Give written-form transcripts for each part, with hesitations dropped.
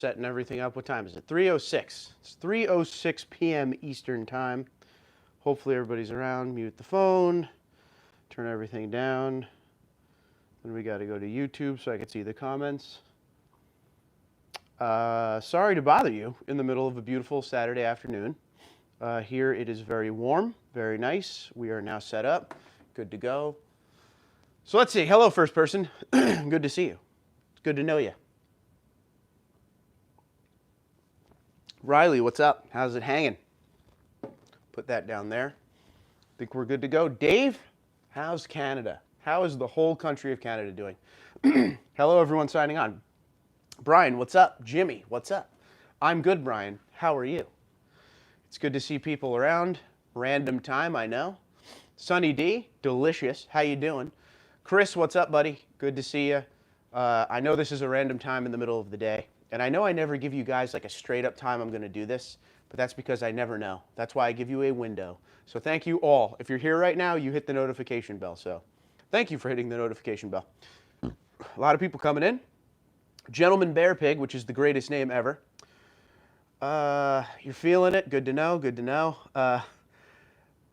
setting everything up. What time is it? 3:06. It's 3:06 p.m. Eastern Time. Hopefully everybody's around. Mute the phone. Turn everything down. Then we got to go to YouTube so I can see the comments. Sorry to bother you in the middle of a beautiful Saturday afternoon. Here it is very warm, very nice. We are now set up. Good to go. So let's see. Hello, first person. Good to see you. It's good to know you. Riley, what's up? How's it hanging? Put that down there. Think we're good to go. Dave, how's Canada? How is the whole country of Canada doing? Hello, everyone signing on. Brian, what's up? Jimmy, what's up? I'm good, Brian. How are you? It's good to see people around. Random time, I know. Sunny D, delicious. How you doing? Chris, what's up, buddy? Good to see you. I know this is a random time in the middle of the day, and I know I never give you guys like a straight up time I'm going to do this, but that's because I never know. That's why I give you a window. So thank you all. If you're here right now, you hit the notification bell. So thank you for hitting the notification bell. A lot of people coming in. Gentleman Bear Pig, which is the greatest name ever. You're feeling it. Good to know. Good to know.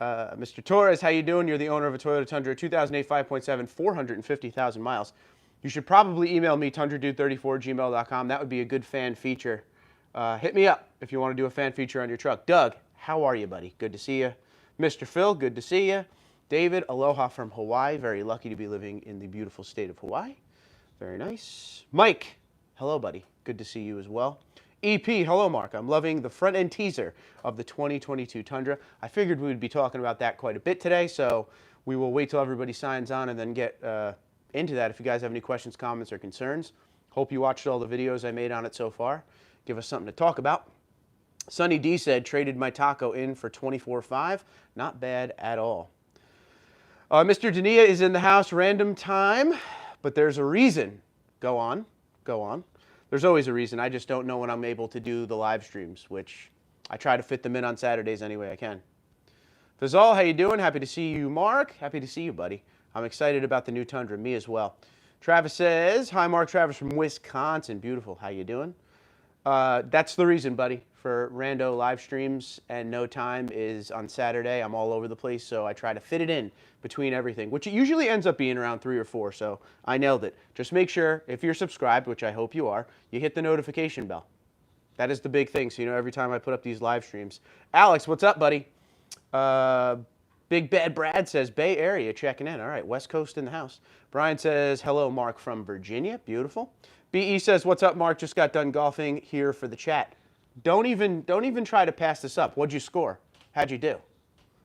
Mr. Torres, how you doing? You're the owner of a Toyota Tundra 2008 5.7, 450,000 miles. You should probably email me, TundraDude34@gmail.com. That would be a good fan feature. Hit me up if you want to do a fan feature on your truck. Doug, how are you, buddy? Good to see you. Mr. Phil, good to see you. David, aloha from Hawaii. Very lucky to be living in the beautiful state of Hawaii. Very nice. Mike, hello, buddy. Good to see you as well. EP, hello, Mark. I'm loving the front end teaser of the 2022 Tundra. I figured we would be talking about that quite a bit today, so we will wait till everybody signs on and then get into that. If you guys have any questions, comments, or concerns, hope you watched all the videos I made on it so far. Give us something to talk about. Sunny D said, traded my taco in for 24.5. Not bad at all. Mr. Dania is in the house. Random time, but there's a reason. Go on. Go on. There's always a reason. I just don't know when I'm able to do the live streams, which I try to fit them in on Saturdays any way I can. Fazal, how you doing? Happy to see you, Mark. Happy to see you, buddy. I'm excited about the new Tundra. Me as well. Travis says, hi, Mark. Travis from Wisconsin. Beautiful. How you doing? That's the reason, buddy, for rando live streams and no time is on Saturday. I'm all over the place, so I try to fit it in between everything, which it usually ends up being around 3 or 4, so I nailed it. Just make sure, if you're subscribed, which I hope you are, you hit the notification bell. That is the big thing, so you know every time I put up these live streams. Alex, what's up, buddy? Big Bad Brad says, Bay Area checking in. All right, West Coast in the house. Brian says, hello, Mark from Virginia. Beautiful. BE says, what's up, Mark? Just got done golfing here for the chat. Don't even try to pass this up. What'd you score? How'd you do?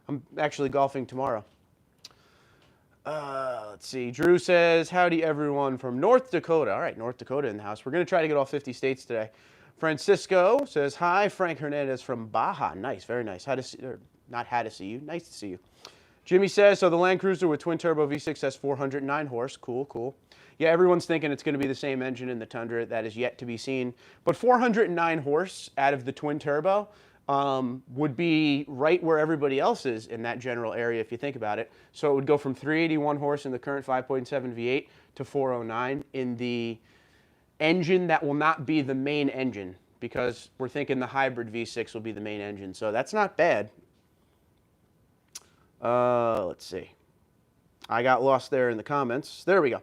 I'm actually golfing tomorrow. Let's see. Drew says, howdy, everyone from North Dakota. All right, North Dakota in the house. We're going to try to get all 50 states today. Francisco says, hi, Frank Hernandez from Baja. Nice, very nice. How to see, or not how to see you. Nice to see you. Jimmy says, so the Land Cruiser with twin turbo V6 has 409 horse. Cool, cool. Yeah, everyone's thinking it's going to be the same engine in the Tundra. That is yet to be seen. But 409 horse out of the twin turbo would be right where everybody else is in that general area if you think about it. So it would go from 381 horse in the current 5.7 V8 to 409 in the engine that will not be the main engine, because we're thinking the hybrid V6 will be the main engine. So that's not bad. Let's see. I got lost there in the comments. There we go.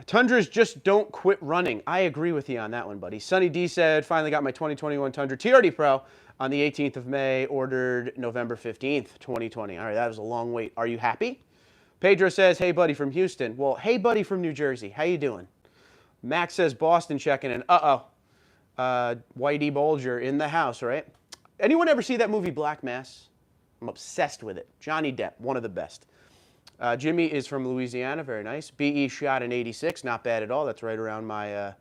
Tundras just don't quit running. I agree with you on that one, buddy. Sunny D said, finally got my 2021 Tundra TRD Pro on the 18th of May, ordered November 15th, 2020. All right, that was a long wait. Are you happy? Pedro says, hey, buddy from Houston. Well, hey, buddy from New Jersey. How you doing? Max says, Boston checking in. Uh-oh. Whitey Bulger in the house, right? Anyone ever see that movie Black Mass? I'm obsessed with it. Johnny Depp, one of the best. Jimmy is from Louisiana, very nice. BE shot an 86, not bad at all. That's right around my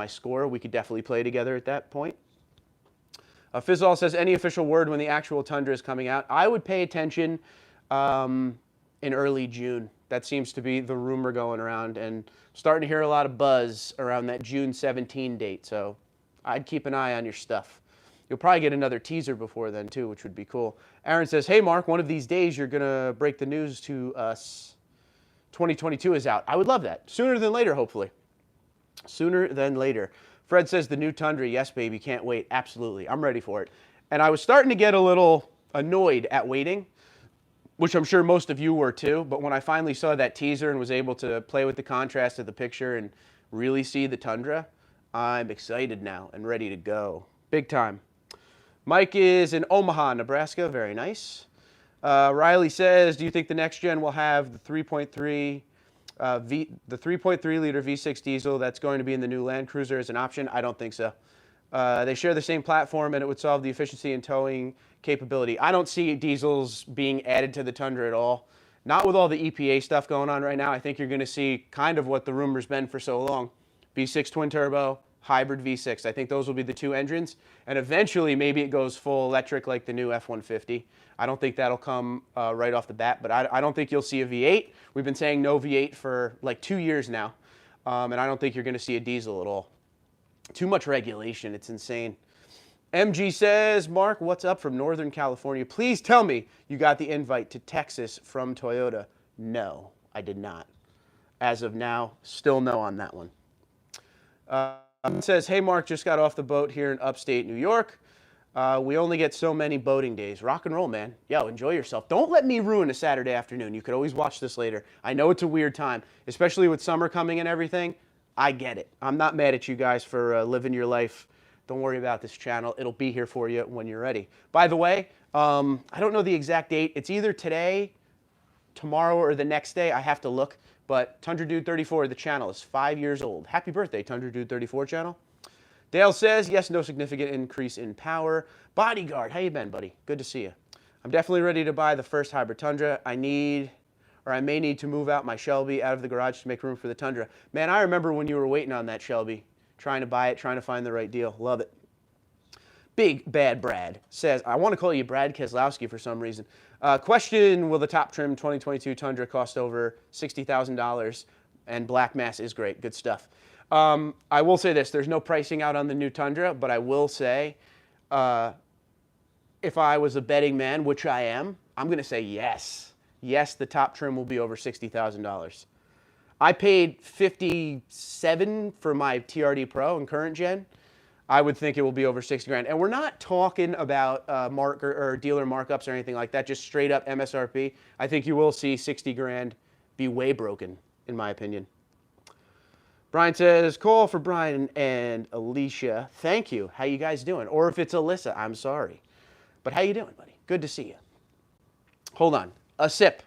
score. We could definitely play together at that point. Fizzall says, any official word when the actual Tundra is coming out? I would pay attention in early June. That seems to be the rumor going around, and starting to hear a lot of buzz around that June 17 date. So I'd keep an eye on your stuff. You'll probably get another teaser before then, too, which would be cool. Aaron says, hey, Mark, one of these days you're going to break the news to us. 2022 is out. I would love that. Sooner than later, hopefully. Sooner than later. Fred says the new Tundra. Yes, baby. Can't wait. Absolutely. I'm ready for it. And I was starting to get a little annoyed at waiting, which I'm sure most of you were too. But when I finally saw that teaser and was able to play with the contrast of the picture and really see the Tundra, I'm excited now and ready to go. Big time. Mike is in Omaha, Nebraska. Very nice. Riley says, do you think the next gen will have the 3.3 liter V6 diesel that's going to be in the new Land Cruiser as an option? I don't think so. They share the same platform and it would solve the efficiency and towing capability. I don't see diesels being added to the Tundra at all. Not with all the EPA stuff going on right now. I think you're going to see kind of what the rumor's been for so long. V6 twin turbo, hybrid V6. I think those will be the two engines. And eventually maybe it goes full electric like the new F-150. I don't think that'll come right off the bat, but I don't think you'll see a V8. We've been saying no V8 for like 2 years now. And I don't think you're going to see a diesel at all. Too much regulation. It's insane. MG says, Mark, what's up from Northern California? Please tell me you got the invite to Texas from Toyota. No, I did not. As of now, still no on that one. It says, hey, Mark, just got off the boat here in upstate New York. We only get so many boating days. Rock and roll, man. Yo, enjoy yourself. Don't let me ruin a Saturday afternoon. You could always watch this later. I know it's a weird time, especially with summer coming and everything. I get it. I'm not mad at you guys for living your life. Don't worry about this channel. It'll be here for you when you're ready. By the way, I don't know the exact date. It's either today, tomorrow, or the next day. I have to look. But TundraDude34, the channel, is 5 years old. Happy birthday, TundraDude34 channel. Dale says, yes, no significant increase in power. Bodyguard, how you been, buddy? Good to see you. I'm definitely ready to buy the first hybrid Tundra. I may need to move out my Shelby out of the garage to make room for the Tundra. Man, I remember when you were waiting on that Shelby, trying to buy it, trying to find the right deal. Love it. Big Bad Brad says, I want to call you Brad Keselowski for some reason. Question, will the top trim 2022 Tundra cost over $60,000? And black mass is great. Good stuff. I will say this. There's no pricing out on the new Tundra, but I will say if I was a betting man, which I am, I'm going to say yes. Yes, the top trim will be over $60,000. I paid $57 for my TRD Pro in current gen. I would think it will be over 60 grand. And we're not talking about dealer markups or anything like that, just straight up MSRP. I think you will see 60 grand be way broken, in my opinion. Brian says, call for Brian and Alicia. Thank you. How you guys doing? Or if it's Alyssa, I'm sorry. But how you doing, buddy? Good to see you. Hold on. A sip.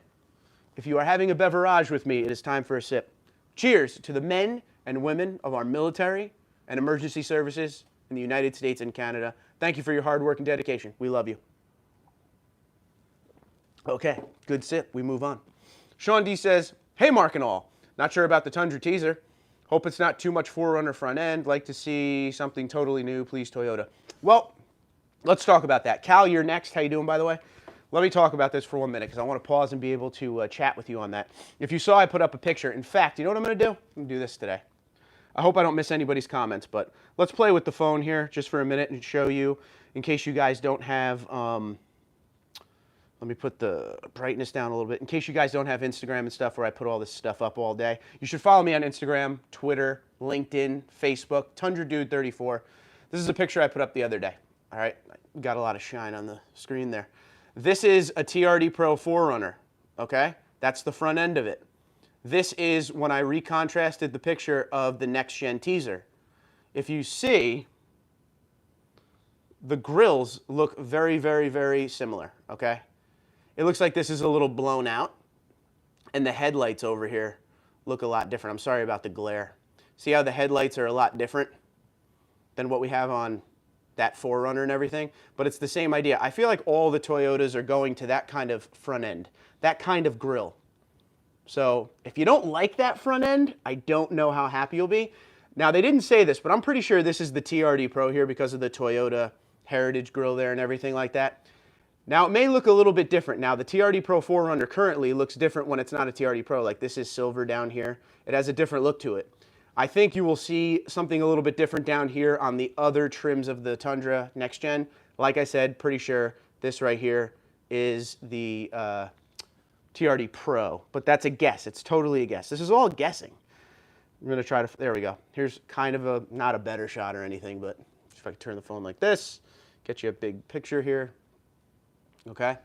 If you are having a beverage with me, it is time for a sip. Cheers to the men and women of our military and emergency services in the United States and Canada. Thank you for your hard work and dedication. We love you. Okay, good sip. We move on. Sean D says, hey, Mark and all. Not sure about the Tundra teaser. Hope it's not too much 4Runner front end. Like to see something totally new. Please, Toyota. Well, let's talk about that. Cal, you're next. How you doing, by the way? Let me talk about this for 1 minute because I want to pause and be able to chat with you on that. If you saw, I put up a picture. In fact, you know what I'm going to do? I'm going to do this today. I hope I don't miss anybody's comments, but let's play with the phone here just for a minute and show you, in case you guys don't have, let me put the brightness down a little bit. In case you guys don't have Instagram and stuff where I put all this stuff up all day, you should follow me on Instagram, Twitter, LinkedIn, Facebook, TundraDude34. This is a picture I put up the other day. All right, got a lot of shine on the screen there. This is a TRD Pro 4Runner, okay? That's the front end of it. This is when I recontrasted the picture of the next gen teaser. If you see, the grills look very, very, very similar, okay? It looks like this is a little blown out, and the headlights over here look a lot different. I'm sorry about the glare. See how the headlights are a lot different than what we have on that 4Runner and everything? But it's the same idea. I feel like all the Toyotas are going to that kind of front end, that kind of grill. So if you don't like that front end, I don't know how happy you'll be. Now, they didn't say this, but I'm pretty sure this is the TRD Pro here because of the Toyota Heritage grill there and everything like that. Now, it may look a little bit different. Now, the TRD Pro 4Runner currently looks different when it's not a TRD Pro. Like, this is silver down here. It has a different look to it. I think you will see something a little bit different down here on the other trims of the Tundra Next Gen. Like I said, pretty sure this right here is the TRD Pro, but that's a guess. It's totally a guess. This is all guessing. I'm going to try to, there we go. Here's kind of a, not a better shot or anything, but if I can turn the phone like this, get you a big picture here. Okay,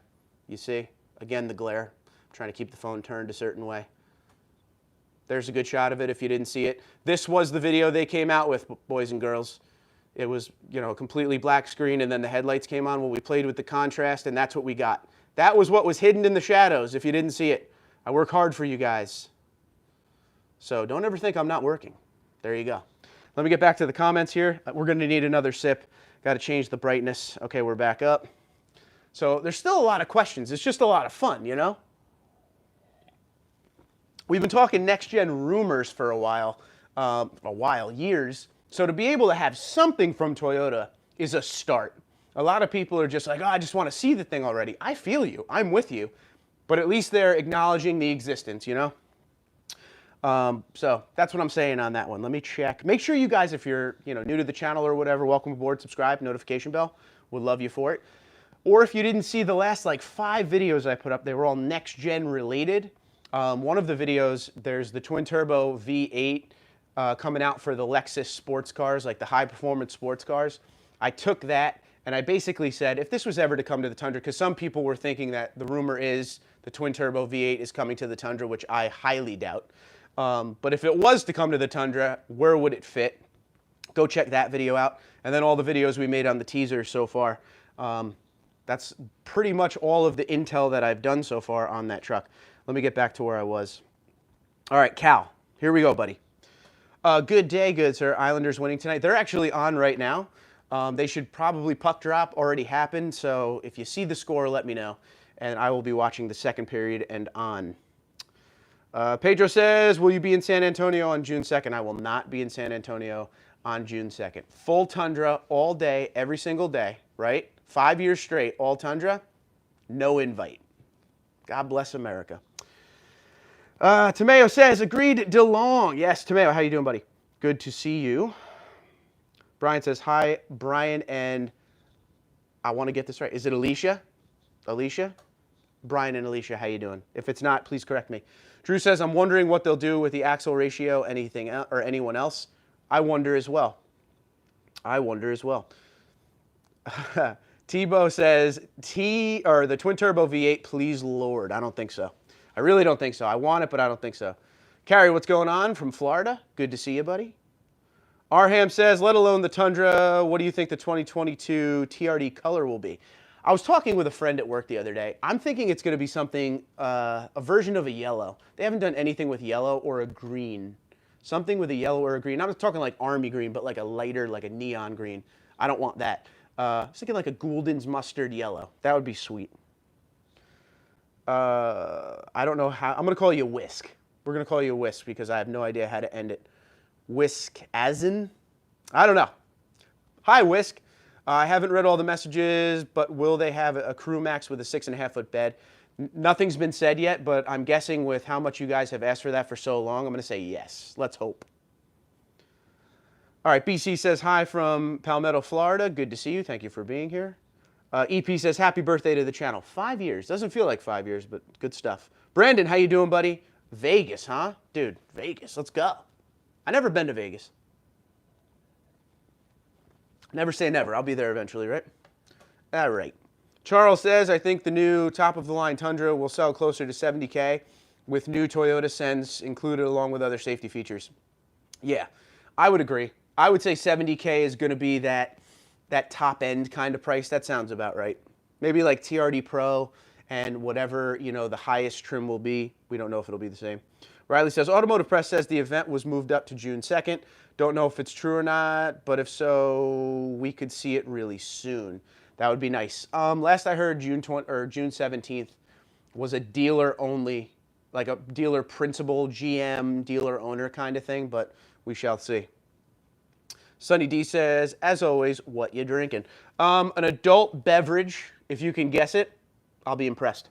you see, again, the glare. I'm trying to keep the phone turned a certain way. There's a good shot of it if you didn't see it. This was the video they came out with, boys and girls. It was, you know, a completely black screen, and then the headlights came on. Well, we played with the contrast, and that's what we got. That was what was hidden in the shadows if you didn't see it. I work hard for you guys. So don't ever think I'm not working. There you go. Let me get back to the comments here. We're going to need another sip. Got to change the brightness. Okay, we're back up. So there's still a lot of questions. It's just a lot of fun, you know? We've been talking next-gen rumors for a while, years. So to be able to have something from Toyota is a start. A lot of people are just like, oh, I just want to see the thing already. I feel you. I'm with you. But at least they're acknowledging the existence, you know? So that's what I'm saying on that one. Let me check. Make sure you guys, if you're new to the channel or whatever, welcome aboard, subscribe, notification bell. Would love you for it. Or if you didn't see the last like 5 videos I put up, they were all next-gen related. One of the videos, there's the twin-turbo V8 coming out for the Lexus sports cars, like the high-performance sports cars. I took that, and I basically said, if this was ever to come to the Tundra, because some people were thinking that the rumor is the twin-turbo V8 is coming to the Tundra, which I highly doubt. But if it was to come to the Tundra, where would it fit? Go check that video out. And then all the videos we made on the teaser so far. That's pretty much all of the intel that I've done so far on that truck. Let me get back to where I was. All right, Cal, here we go, buddy. Good day, good sir. Islanders winning tonight. They're actually on right now. They should probably puck drop already happened. So if you see the score, let me know. And I will be watching the second period and on. Pedro says, will you be in San Antonio on June 2nd? I will not be in San Antonio on June 2nd. Full Tundra all day, every single day, right? 5 years straight, all Tundra, no invite. God bless America. Tomeo says, agreed, DeLong. Yes, Tomeo, how you doing, buddy? Good to see you. Brian says, hi, Brian, and I want to get this right. Is it Alicia? Alicia? Brian and Alicia, how you doing? If it's not, please correct me. Drew says, I'm wondering what they'll do with the axle ratio, anything else, or anyone else. I wonder as well. I wonder as well. Tebow says, the twin turbo V8, please Lord. I don't think so. I really don't think so. I want it, but I don't think so. Carrie, what's going on from Florida? Good to see you, buddy. Arham says, let alone the Tundra, what do you think the 2022 TRD color will be? I was talking with a friend at work the other day. I'm thinking it's going to be something, a version of a yellow. They haven't done anything with yellow or a green. Something with a yellow or a green. I'm not talking like army green, but like a lighter, like a neon green. I don't want that. I was thinking like a Gouldens mustard yellow. That would be sweet. I don't know how. I'm going to call you Whisk. We're going to call you Whisk because I have no idea how to end it. Whisk-asin? I don't know. Hi, Whisk. I haven't read all the messages, but will they have a Crew Max with a 6.5-foot bed? Nothing's been said yet, but I'm guessing with how much you guys have asked for that for so long, I'm going to say yes. Let's hope. All right, BC says hi from Palmetto, Florida. Good to see you. Thank you for being here. EP says happy birthday to the channel. 5 years. Doesn't feel like 5 years, but good stuff. Brandon, how you doing, buddy? Vegas, huh? Dude, Vegas. Let's go. I never been to Vegas. Never say never. I'll be there eventually, right? All right. Charles says, I think the new top-of-the-line Tundra will sell closer to $70K with new Toyota Sense included along with other safety features. Yeah, I would agree. I would say $70K is going to be that top-end kind of price. That sounds about right. Maybe like TRD Pro and whatever, the highest trim will be. We don't know if it'll be the same. Riley says, Automotive Press says the event was moved up to June 2nd. Don't know if it's true or not, but if so, we could see it really soon. That would be nice. Last I heard, June 17th was a dealer-only, like a dealer principal, GM, dealer-owner kind of thing, but we shall see. Sunny D says, as always, what you drinking? An adult beverage, if you can guess it, I'll be impressed.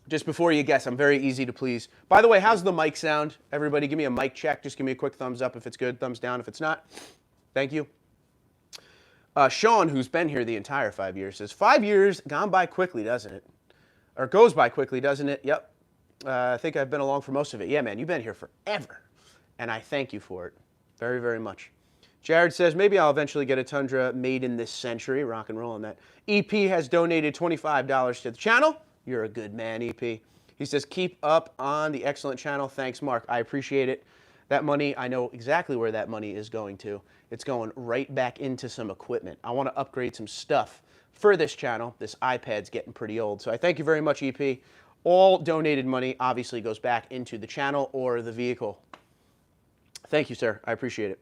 Just before you guess, I'm very easy to please. By the way, how's the mic sound? Everybody give me a mic check. Just give me a quick thumbs up if it's good, thumbs down if it's not. Thank you. Sean, who's been here the entire 5 years, says, 5 years gone by quickly, doesn't it? Or goes by quickly, doesn't it? Yep. I think I've been along for most of it. Yeah, man, you've been here forever, and I thank you for it very, very much. Jared says, maybe I'll eventually get a Tundra made in this century. Rock and roll on that. EP has donated $25 to the channel. You're a good man, EP. He says, keep up on the excellent channel. Thanks, Mark. I appreciate it. That money, I know exactly where that money is going to. It's going right back into some equipment. I want to upgrade some stuff for this channel. This iPad's getting pretty old. So I thank you very much, EP. All donated money obviously goes back into the channel or the vehicle. Thank you, sir. I appreciate it.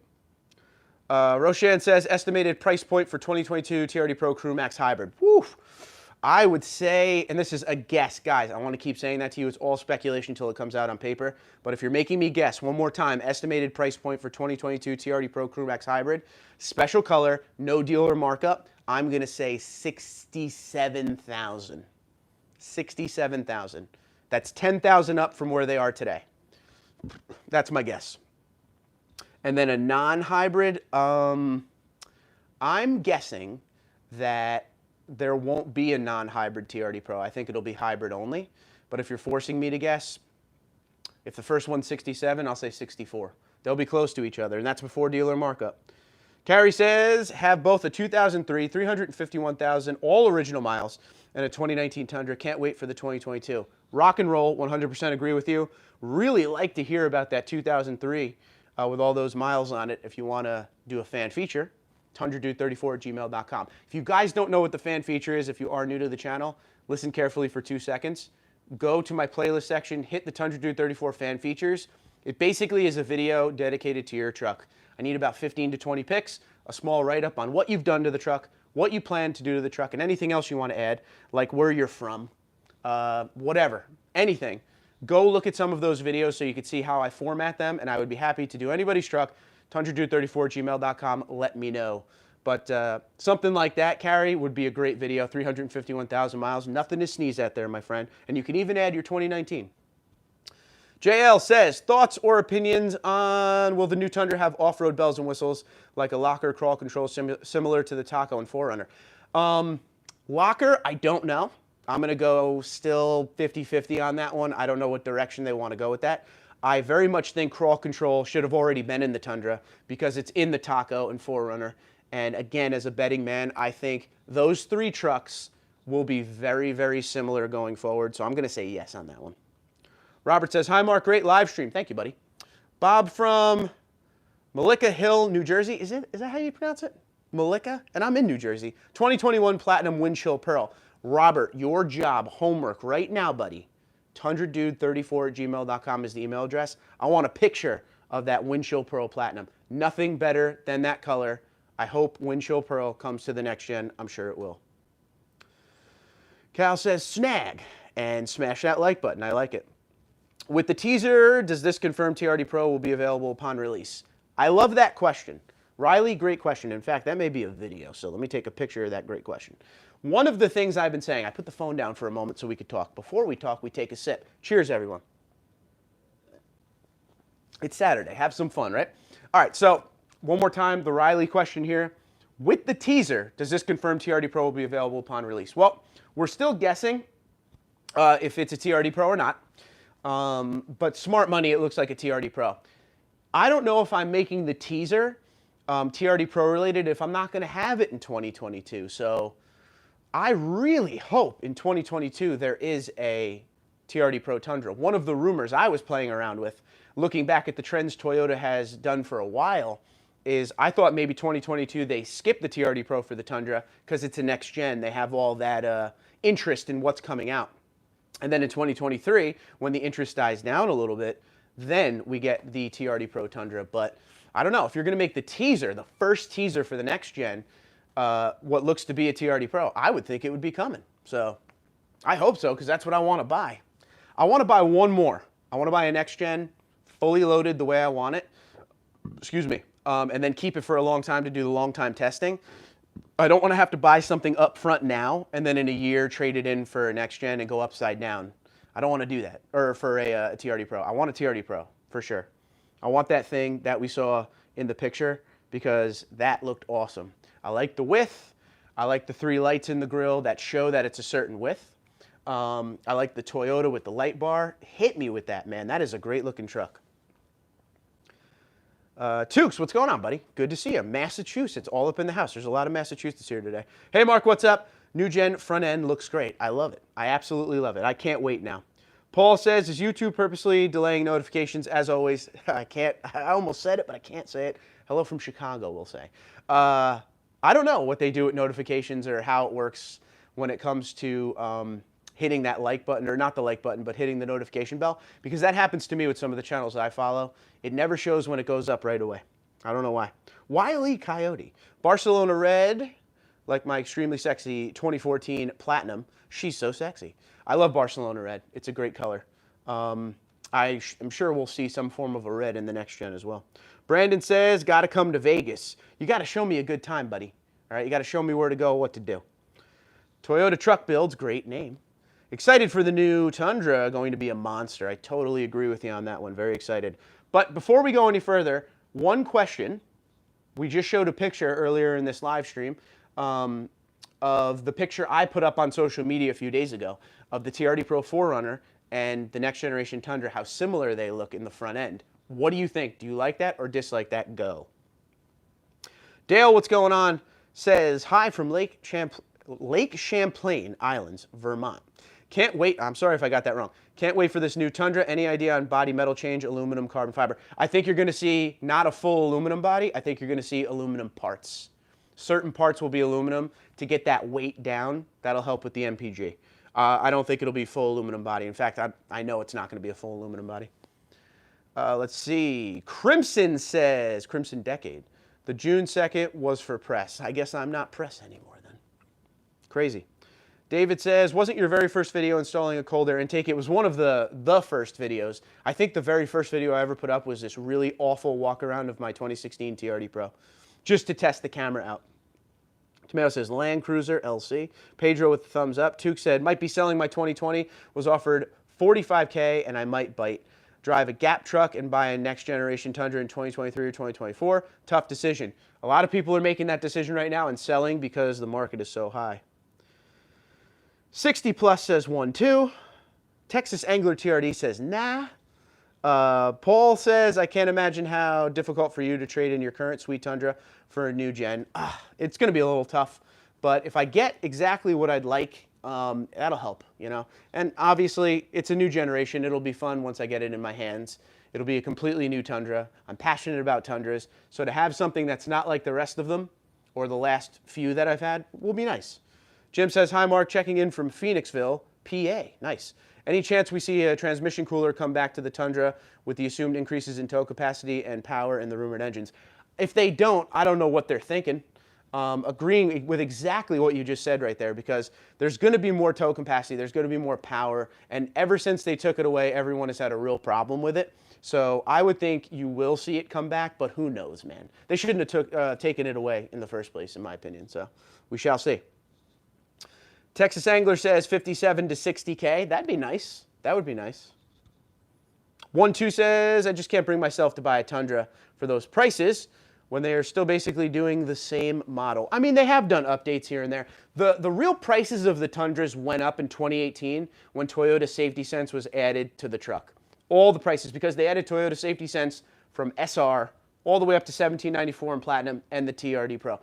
Roshan says, estimated price point for 2022 TRD Pro Crew Max Hybrid. Woo! I would say, and this is a guess, guys, I want to keep saying that to you. It's all speculation until it comes out on paper. But if you're making me guess one more time, estimated price point for 2022 TRD Pro Crew Max Hybrid, special color, no dealer markup, I'm going to say $67,000. $67,000. That's $10,000 up from where they are today. That's my guess. And then a non-hybrid, I'm guessing that there won't be a non-hybrid TRD Pro. I think it'll be hybrid only. But if you're forcing me to guess, if the first one's 67, I'll say 64. They'll be close to each other, and that's before dealer markup. Carrie says, have both a 2003, 351,000, all original miles, and a 2019 Tundra. Can't wait for the 2022. Rock and roll, 100% agree with you. Really like to hear about that 2003 with all those miles on it if you want to do a fan feature. TundraDude34@gmail.com. If you guys don't know what the fan feature is, if you are new to the channel, listen carefully for 2 seconds. Go to my playlist section, hit the TundraDude34 fan features. It basically is a video dedicated to your truck. I need about 15 to 20 pics, a small write-up on what you've done to the truck, what you plan to do to the truck, and anything else you want to add, like where you're from, whatever, anything. Go look at some of those videos so you can see how I format them, and I would be happy to do anybody's truck. TundraDude34@gmail.com, let me know. But something like that, Carrie, would be a great video. 351,000 miles, nothing to sneeze at there, my friend. And you can even add your 2019. JL says, thoughts or opinions on will the new Tundra have off-road bells and whistles like a locker crawl control similar to the Taco and 4Runner? Locker, I don't know. I'm going to go still 50-50 on that one. I don't know what direction they want to go with that. I very much think crawl control should have already been in the Tundra because it's in the Taco and 4Runner. And again, as a betting man, I think those 3 trucks will be very, very similar going forward. So I'm going to say yes on that one. Robert says, hi, Mark. Great live stream. Thank you, buddy. Bob from Malika Hill, New Jersey. Is that how you pronounce it? Malika? And I'm in New Jersey. 2021 Platinum Windchill Pearl. Robert, your job, homework right now, buddy. TundraDude34@gmail.com is the email address. I want a picture of that Windchill Pearl Platinum. Nothing better than that color. I hope Windchill Pearl comes to the next gen. I'm sure it will. Cal says, snag, and smash that like button. I like it. With the teaser, does this confirm TRD Pro will be available upon release? I love that question. Riley, great question. In fact, that may be a video, so let me take a picture of that great question. One of the things I've been saying, I put the phone down for a moment so we could talk. Before we talk, we take a sip. Cheers, everyone. It's Saturday. Have some fun, right? All right, so one more time, the Riley question here. With the teaser, does this confirm TRD Pro will be available upon release? Well, we're still guessing if it's a TRD Pro or not. But smart money, it looks like a TRD Pro. I don't know if I'm making the teaser TRD Pro related if I'm not going to have it in 2022. So I really hope in 2022 there is a TRD Pro Tundra. One of the rumors I was playing around with, looking back at the trends Toyota has done for a while, is I thought maybe 2022 they skipped the TRD Pro for the Tundra because it's a next gen. They have all that interest in what's coming out. And then in 2023, when the interest dies down a little bit, then we get the TRD Pro Tundra. But I don't know, if you're going to make the teaser, the first teaser for the next gen, what looks to be a TRD Pro, I would think it would be coming. So I hope so, because that's what I want to buy. I want to buy one more. I want to buy a next gen, fully loaded the way I want it. Excuse me. And then keep it for a long time to do the long time testing. I don't want to have to buy something up front now and then in a year trade it in for a next gen and go upside down. I don't want to do that. Or for a TRD Pro. I want a TRD Pro for sure. I want that thing that we saw in the picture because that looked awesome. I like the width. I like the 3 lights in the grill that show that it's a certain width. I like the Toyota with the light bar. Hit me with that, man. That is a great looking truck. Tukes, what's going on, buddy? Good to see you. Massachusetts, all up in the house. There's a lot of Massachusetts here today. Hey, Mark, what's up? New gen front end looks great. I love it. I absolutely love it. I can't wait now. Paul says, is YouTube purposely delaying notifications? As always, I almost said it, but I can't say it. Hello from Chicago, we'll say. I don't know what they do with notifications or how it works when it comes to hitting that like button, or not the like button, but hitting the notification bell, because that happens to me with some of the channels that I follow. It never shows when it goes up right away. I don't know why. Wile E. Coyote. Barcelona Red, like my extremely sexy 2014 Platinum. She's so sexy. I love Barcelona Red. It's a great color. I'm sure we'll see some form of a red in the next gen as well. Brandon says, gotta come to Vegas. You gotta show me a good time, buddy. All right, you gotta show me where to go, what to do. Toyota Truck Builds, great name. Excited for the new Tundra, going to be a monster. I totally agree with you on that one. Very excited. But before we go any further, one question. We just showed a picture earlier in this live stream of the picture I put up on social media a few days ago of the TRD Pro 4Runner and the next generation Tundra, how similar they look in the front end. What do you think? Do you like that or dislike that? Go. Dale, what's going on? Says, hi from Lake Champlain Islands, Vermont. Can't wait. I'm sorry if I got that wrong. Can't wait for this new Tundra. Any idea on body metal change, aluminum, carbon fiber? I think you're going to see not a full aluminum body. I think you're going to see aluminum parts. Certain parts will be aluminum to get that weight down. That'll help with the MPG. I don't think it'll be full aluminum body. In fact, I know it's not going to be a full aluminum body. Let's see. Crimson says, Crimson Decade. The June 2nd was for press. I guess I'm not press anymore then. Crazy. David says, wasn't your very first video installing a cold air intake? It was one of the first videos. I think the very first video I ever put up was this really awful walk around of my 2016 TRD Pro, just to test the camera out. Tomato says, Land Cruiser LC. Pedro with the thumbs up. Tuke said, might be selling my 2020. Was offered $45K and I might bite. Drive a Gap truck and buy a next generation Tundra in 2023 or 2024. Tough decision. A lot of people are making that decision right now and selling because the market is so high. 60 plus says 1-2. Texas Angler TRD says nah. Paul says, I can't imagine how difficult for you to trade in your current sweet Tundra for a new gen. It's going to be a little tough, but if I get exactly what I'd like, that'll help, you know. And obviously, it's a new generation. It'll be fun once I get it in my hands. It'll be a completely new Tundra. I'm passionate about Tundras, so to have something that's not like the rest of them or the last few that I've had will be nice. Jim says, hi, Mark, checking in from Phoenixville, PA. Nice. Any chance we see a transmission cooler come back to the Tundra with the assumed increases in tow capacity and power in the rumored engines? If they don't, I don't know what they're thinking. Agreeing with exactly what you just said right there, because there's going to be more tow capacity, there's going to be more power, and ever since they took it away, everyone has had a real problem with it. So I would think you will see it come back, but who knows, man. They shouldn't have taken it away in the first place, in my opinion, so we shall see. Texas Angler says 57 to 60K. That'd be nice. That would be nice. 1-2 says, I just can't bring myself to buy a Tundra for those prices when they are still basically doing the same model. I mean, they have done updates here and there. The real prices of the Tundras went up in 2018 when Toyota Safety Sense was added to the truck. All the prices, because they added Toyota Safety Sense from SR all the way up to $1794 in Platinum and the TRD Pro.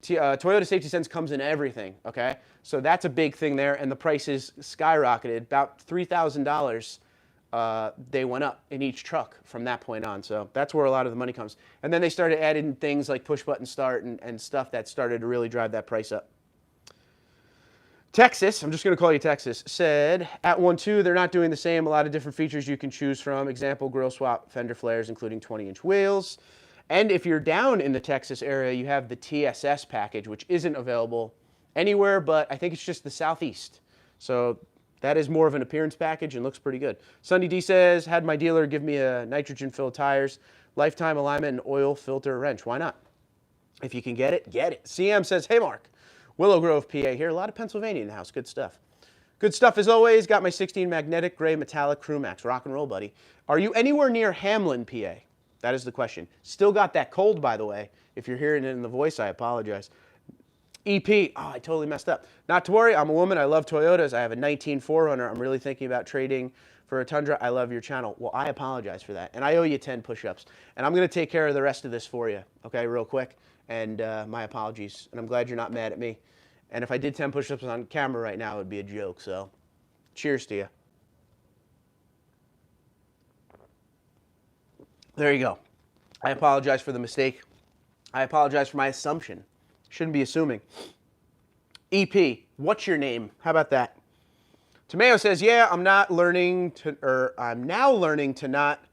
Toyota Safety Sense comes in everything, okay? So that's a big thing there, and the prices skyrocketed. About $3,000 they went up in each truck from that point on. So that's where a lot of the money comes. And then they started adding things like push-button start and stuff that started to really drive that price up. Texas, I'm just going to call you Texas, said, at 1-2, they're not doing the same. A lot of different features you can choose from. Example, grill swap, fender flares, including 20-inch wheels. And if you're down in the Texas area, you have the TSS package, which isn't available anywhere, but I think it's just the Southeast. So that is more of an appearance package and looks pretty good. Sunny D says, had my dealer give me a nitrogen-filled tires, lifetime alignment, and oil filter wrench. Why not? If you can get it, get it. CM says, hey, Mark. Willow Grove, PA here. A lot of Pennsylvania in the house. Good stuff. Good stuff as always. Got my 16 magnetic gray metallic Crew Max. Rock and roll, buddy. Are you anywhere near Hamlin, PA? That is the question. Still got that cold, by the way. If you're hearing it in the voice, I apologize. EP, oh, I totally messed up. Not to worry, I'm a woman. I love Toyotas. I have a 19 4Runner. I'm really thinking about trading for a Tundra. I love your channel. Well, I apologize for that. And I owe you 10 push-ups. And I'm going to take care of the rest of this for you, okay, real quick. And my apologies. And I'm glad you're not mad at me. And if I did 10 push-ups on camera right now, it would be a joke. So cheers to you. There you go. I apologize for the mistake. I apologize for my assumption. Shouldn't be assuming. EP, what's your name? How about that? Tomeo says, yeah, I'm now learning to not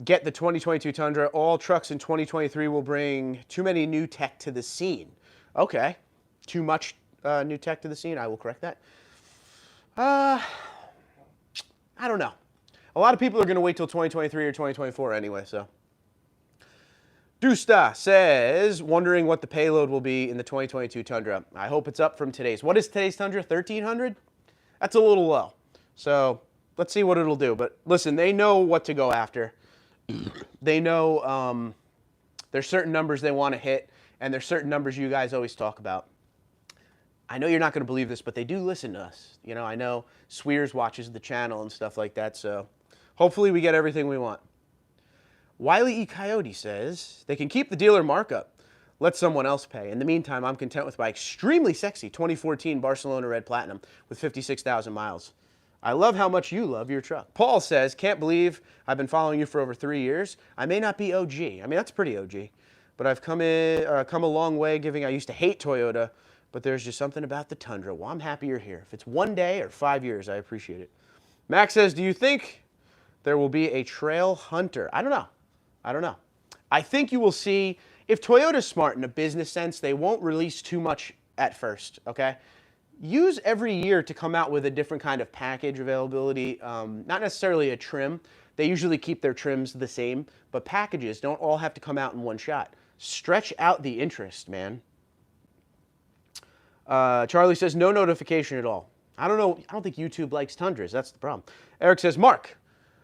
get the 2022 Tundra. All trucks in 2023 will bring too many new tech to the scene. Okay. Too much new tech to the scene. I will correct that. I don't know. A lot of people are going to wait till 2023 or 2024 anyway, so. Dusta says, wondering what the payload will be in the 2022 Tundra. I hope it's up from today's. What is today's Tundra? 1,300? That's a little low. So let's see what it'll do. But listen, they know what to go after. They know there's certain numbers they want to hit, and there's certain numbers you guys always talk about. I know you're not going to believe this, but they do listen to us. You know, I know Swears watches the channel and stuff like that, so hopefully we get everything we want. Wiley E. Coyote says, they can keep the dealer markup. Let someone else pay. In the meantime, I'm content with my extremely sexy 2014 Barcelona Red Platinum with 56,000 miles. I love how much you love your truck. Paul says, can't believe I've been following you for over 3 years. I may not be OG. I mean, that's pretty OG. But I've come a long way I used to hate Toyota, but there's just something about the Tundra. Well, I'm happy you're here. If it's 1 day or 5 years, I appreciate it. Max says, do you think there will be a Trail Hunter? I don't know. I don't know. I think you will see, if Toyota's smart in a business sense, they won't release too much at first, okay? Use every year to come out with a different kind of package availability, not necessarily a trim. They usually keep their trims the same, but packages don't all have to come out in one shot. Stretch out the interest, man. Charlie says, no notification at all. I don't know. I don't think YouTube likes Tundras. That's the problem. Eric says, Mark,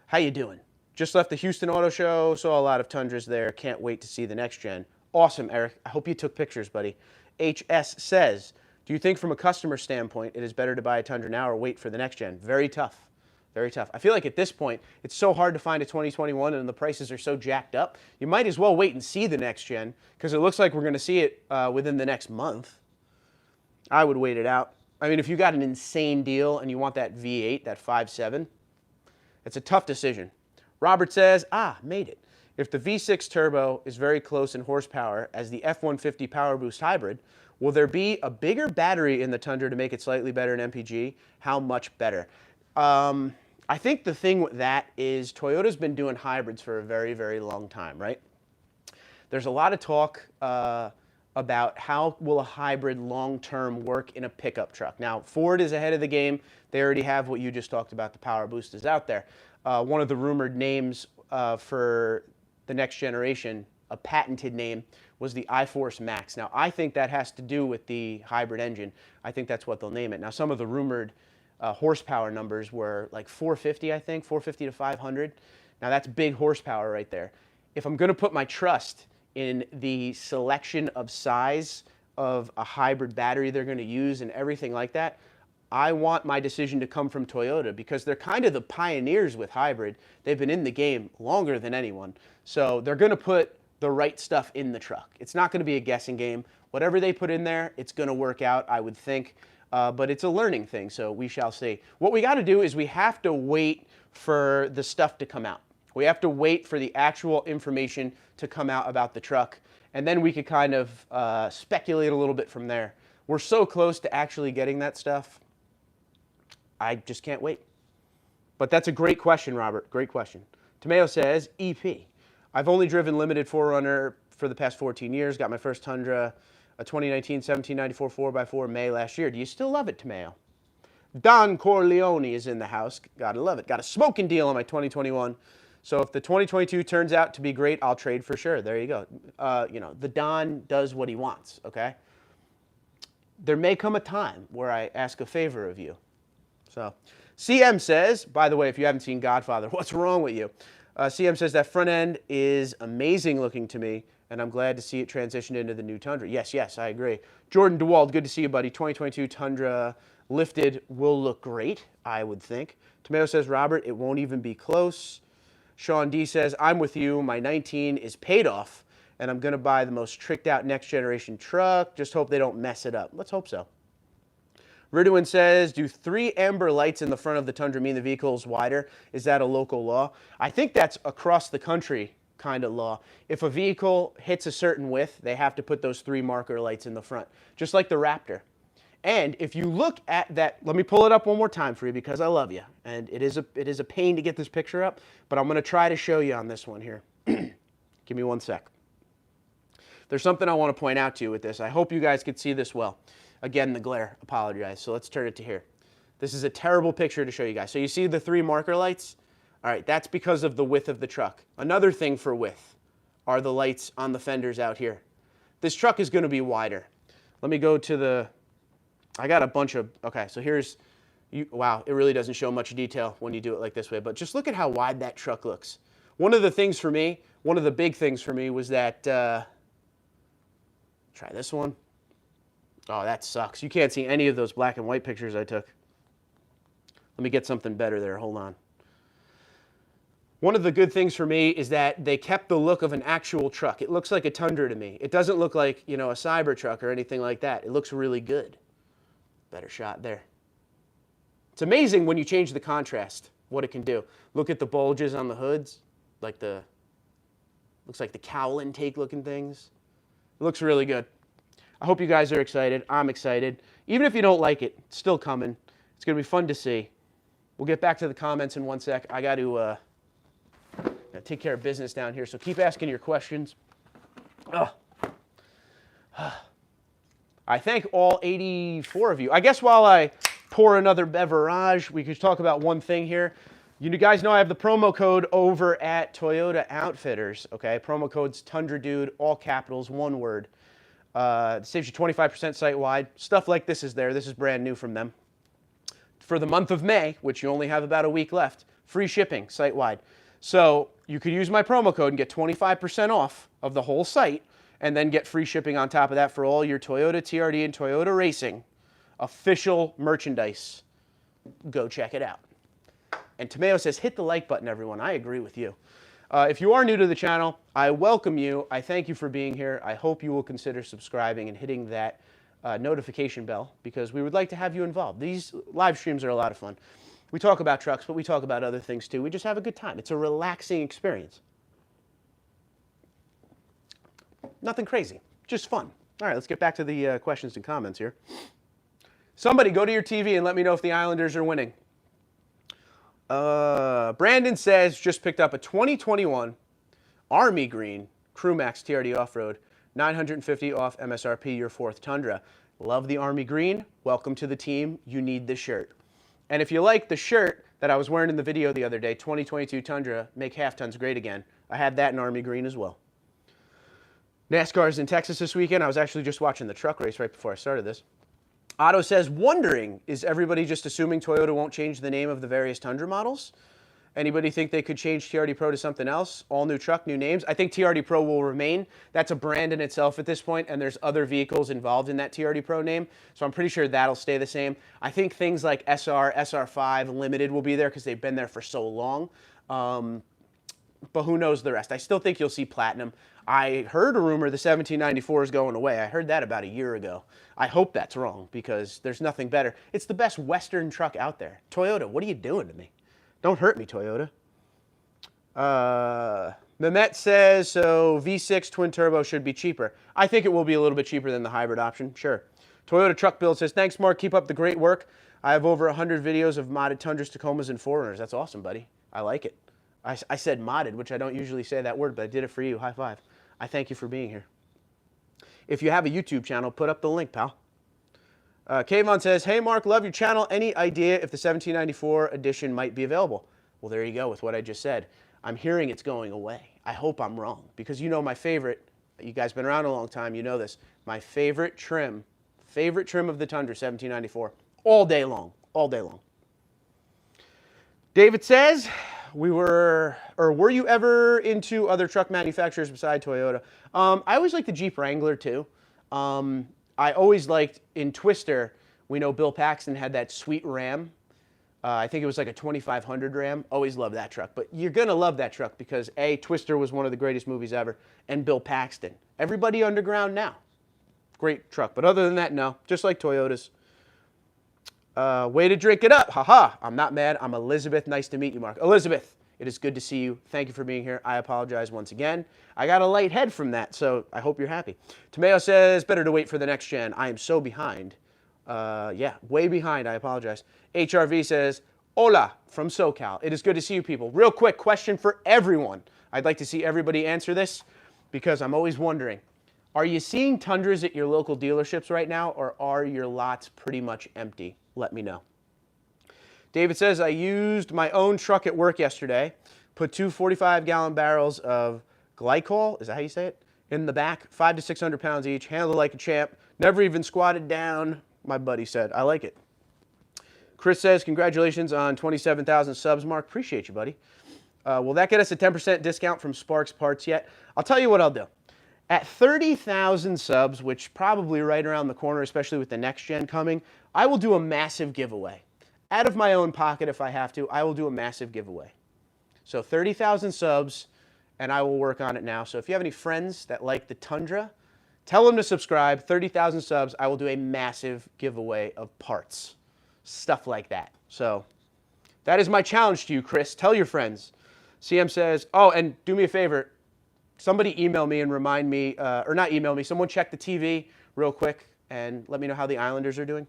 how you doing? Just left the Houston Auto Show. Saw a lot of Tundras there. Can't wait to see the next gen. Awesome, Eric. I hope you took pictures, buddy. HS says, do you think from a customer standpoint it is better to buy a Tundra now or wait for the next gen? Very tough. Very tough. I feel like at this point, it's so hard to find a 2021 and the prices are so jacked up. You might as well wait and see the next gen because it looks like we're going to see it within the next month. I would wait it out. I mean, if you got an insane deal and you want that V8, that 5.7, it's a tough decision. Robert says, made it. If the V6 turbo is very close in horsepower as the F-150 Power Boost hybrid, will there be a bigger battery in the Tundra to make it slightly better in MPG? How much better? I think the thing with that is Toyota's been doing hybrids for a very, very long time, right? There's a lot of talk about how will a hybrid long-term work in a pickup truck. Now, Ford is ahead of the game. They already have what you just talked about, the Power Boost is out there. One of the rumored names for the next generation, a patented name, was the iForce Max. Now, I think that has to do with the hybrid engine. I think that's what they'll name it. Now, some of the rumored horsepower numbers were like 450, I think, 450 to 500. Now, that's big horsepower right there. If I'm going to put my trust in the selection of size of a hybrid battery they're going to use and everything like that, I want my decision to come from Toyota because they're kind of the pioneers with hybrid. They've been in the game longer than anyone. So they're going to put the right stuff in the truck. It's not going to be a guessing game. Whatever they put in there, it's going to work out, I would think. But it's a learning thing, so we shall see. What we got to do is we have to wait for the stuff to come out. We have to wait for the actual information to come out about the truck, and then we could kind of speculate a little bit from there. We're so close to actually getting that stuff. I just can't wait. But that's a great question, Robert. Great question. Tomeo says, EP. I've only driven limited 4Runner for the past 14 years. Got my first Tundra, a 2019 1794 4x4 May last year. Do you still love it, Tomeo? Don Corleone is in the house. Gotta love it. Got a smoking deal on my 2021. So if the 2022 turns out to be great, I'll trade for sure. There you go. You know, the Don does what he wants, okay? There may come a time where I ask a favor of you. So, CM says, by the way, if you haven't seen Godfather, what's wrong with you? CM says that front end is amazing looking to me, and I'm glad to see it transition into the new Tundra. Yes, yes, I agree. Jordan DeWald, good to see you, buddy. 2022 Tundra lifted will look great, I would think. Tomato says, Robert, it won't even be close. Sean D says, I'm with you. My 19 is paid off, and I'm going to buy the most tricked out next generation truck. Just hope they don't mess it up. Let's hope so. Ridwin says, do 3 amber lights in the front of the Tundra mean the vehicle is wider? Is that a local law? I think that's across the country kind of law. If a vehicle hits a certain width, they have to put those 3 marker lights in the front, just like the Raptor. And if you look at that, let me pull it up one more time for you because I love you. And it is a pain to get this picture up, but I'm going to try to show you on this one here. Give me one sec. There's something I want to point out to you with this. I hope you guys could see this well. Again, the glare, apologize. So let's turn it to here. This is a terrible picture to show you guys. So you see the 3 marker lights? All right, that's because of the width of the truck. Another thing for width are the lights on the fenders out here. This truck is going to be wider. Let me go to the, I got a bunch of, okay, so here's, wow, it really doesn't show much detail when you do it like this way, but just look at how wide that truck looks. One of the things for me, one of the big things for me was that, try this one. Oh, that sucks. You can't see any of those black and white pictures I took. Let me get something better there. Hold on. One of the good things for me is that they kept the look of an actual truck. It looks like a Tundra to me. It doesn't look like, you know, a Cybertruck or anything like that. It looks really good. Better shot there. It's amazing when you change the contrast, what it can do. Look at the bulges on the hoods, like the, looks like the cowl intake looking things. It looks really good. I hope you guys are excited. I'm excited. Even if you don't like it, it's still coming. It's going to be fun to see. We'll get back to the comments in one sec. I got to take care of business down here, so keep asking your questions. I thank all 84 of you. I guess while I pour another beverage, we could talk about one thing here. You guys know I have the promo code over at Toyota Outfitters, okay? Promo code's TundraDude, all capitals, one word. It saves you 25% site-wide. Stuff like this is there. This is brand new from them. For the month of May, which you only have about a week left, free shipping site-wide. So you could use my promo code and get 25% off of the whole site and then get free shipping on top of that for all your Toyota, TRD, and Toyota Racing official merchandise. Go check it out. And Tomato says, hit the like button, everyone. I agree with you. If you are new to the channel, I welcome you. I thank you for being here. I hope you will consider subscribing and hitting that notification bell because we would like to have you involved. These live streams are a lot of fun. We talk about trucks, but we talk about other things too. We just have a good time. It's a relaxing experience. Nothing crazy, just fun. All right, let's get back to the questions and comments here. Somebody go to your TV and let me know if the Islanders are winning. Brandon says, just picked up a 2021 Army Green Crewmax TRD Off-Road, 950 off MSRP, your 4th Tundra. Love the Army Green. Welcome to the team. You need this shirt. And if you like the shirt that I was wearing in the video the other day, 2022 Tundra, make half tons great again. I had that in Army Green as well. NASCAR's in Texas this weekend. I was actually just watching the truck race right before I started this. Otto says, wondering, is everybody just assuming Toyota won't change the name of the various Tundra models? Anybody think they could change TRD Pro to something else? All new truck, new names? I think TRD Pro will remain. That's a brand in itself at this point, and there's other vehicles involved in that TRD Pro name, so I'm pretty sure that'll stay the same. I think things like SR, SR5, Limited will be there because they've been there for so long, but who knows the rest. I still think you'll see Platinum. I heard a rumor the 1794 is going away. I heard that about a year ago. I hope that's wrong because there's nothing better. It's the best Western truck out there. Toyota, what are you doing to me? Don't hurt me, Toyota. Mehmet says, so V6 twin turbo should be cheaper. I think it will be a little bit cheaper than the hybrid option, sure. Toyota Truck Build says, thanks, Mark. Keep up the great work. I have over 100 videos of modded Tundras, Tacomas, and 4Runners. That's awesome, buddy. I like it. I said modded, which I don't usually say that word, but I did it for you. High five. I thank you for being here. If you have a YouTube channel, put up the link, pal. Kayvon says, hey, Mark, love your channel. Any idea if the 1794 edition might be available? Well, there you go with what I just said. I'm hearing it's going away. I hope I'm wrong because you know my favorite, you guys been around a long time, you know this, my favorite trim of the Tundra, 1794, all day long, all day long. David says, were you ever into other truck manufacturers beside Toyota? I always liked the Jeep Wrangler too. I always liked, in Twister, we know Bill Paxton had that sweet Ram. I think it was like a 2500 Ram. Always loved that truck. But you're going to love that truck because, A, Twister was one of the greatest movies ever, and Bill Paxton. Everybody underground now. Great truck. But other than that, no. Just like Toyotas. Way to drink it up. Haha. I'm not mad. I'm Elizabeth. Nice to meet you, Mark. Elizabeth, it is good to see you. Thank you for being here. I apologize once again. I got a light head from that, so I hope you're happy. Tomeo says, better to wait for the next gen. I am so behind. Yeah, way behind. I apologize. HRV says, hola from SoCal. It is good to see you people. Real quick question for everyone. I'd like to see everybody answer this because I'm always wondering. Are you seeing Tundras at your local dealerships right now, or are your lots pretty much empty? Let me know. David says, I used my own truck at work yesterday, put two 45-gallon barrels of glycol, is that how you say it, in the back, 500 to 600 pounds each, handled like a champ, never even squatted down, my buddy said. I like it. Chris says, congratulations on 27,000 subs, Mark. Appreciate you, buddy. Will that get us a 10% discount from Sparks Parts yet? I'll tell you what I'll do. At 30,000 subs, which probably right around the corner, especially with the next gen coming, I will do a massive giveaway. Out of my own pocket if I have to, I will do a massive giveaway. So 30,000 subs, and I will work on it now. So if you have any friends that like the Tundra, tell them to subscribe. 30,000 subs, I will do a massive giveaway of parts. Stuff like that. So that is my challenge to you, Chris. Tell your friends. CM says, oh, and do me a favor. Somebody email me and remind me, or not email me, someone check the TV real quick and let me know how the Islanders are doing.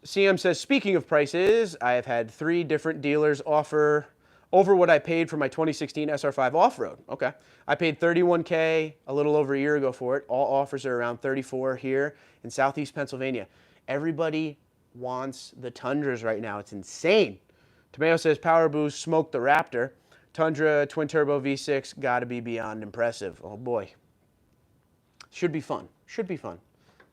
CM says, speaking of prices, I have had 3 different dealers offer over what I paid for my 2016 SR5 off-road. Okay. I paid $31K a little over a year ago for it. All offers are around $34 here in Southeast Pennsylvania. Everybody wants the Tundras right now. It's insane. Tomeo says, Power Boost smoked the Raptor. Tundra twin turbo V6 got to be beyond impressive. Oh boy. Should be fun. Should be fun.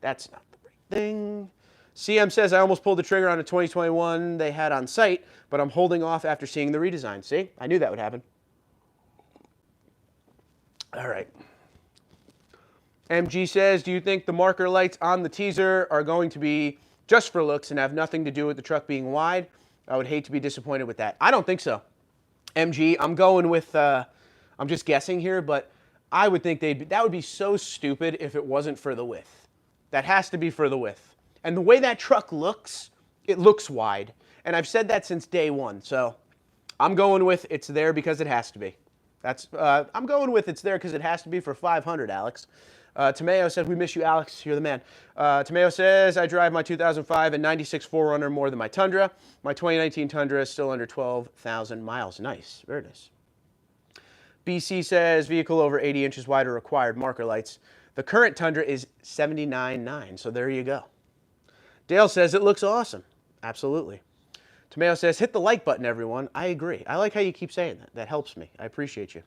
That's not the right thing. CM says, I almost pulled the trigger on a 2021 they had on site, but I'm holding off after seeing the redesign. See? I knew that would happen. All right. MG says, do you think the marker lights on the teaser are going to be just for looks and have nothing to do with the truck being wide? I would hate to be disappointed with that. I don't think so. MG, I'm going with, I'm just guessing here, but I would think that would be so stupid if it wasn't for the width. That has to be for the width. And the way that truck looks, it looks wide. And I've said that since day one. So I'm going with it's there because it has to be. I'm going with it's there because it has to be for 500, Alex. Tomeo says, we miss you, Alex. You're the man. Tomeo says, I drive my 2005 and 96 4Runner more than my Tundra. My 2019 Tundra is still under 12,000 miles. Nice. Very nice. BC says, vehicle over 80 inches wide are required marker lights. The current Tundra is 79.9, so there you go. Dale says, it looks awesome. Absolutely. Tomeo says, hit the like button, everyone. I agree. I like how you keep saying that. That helps me. I appreciate you.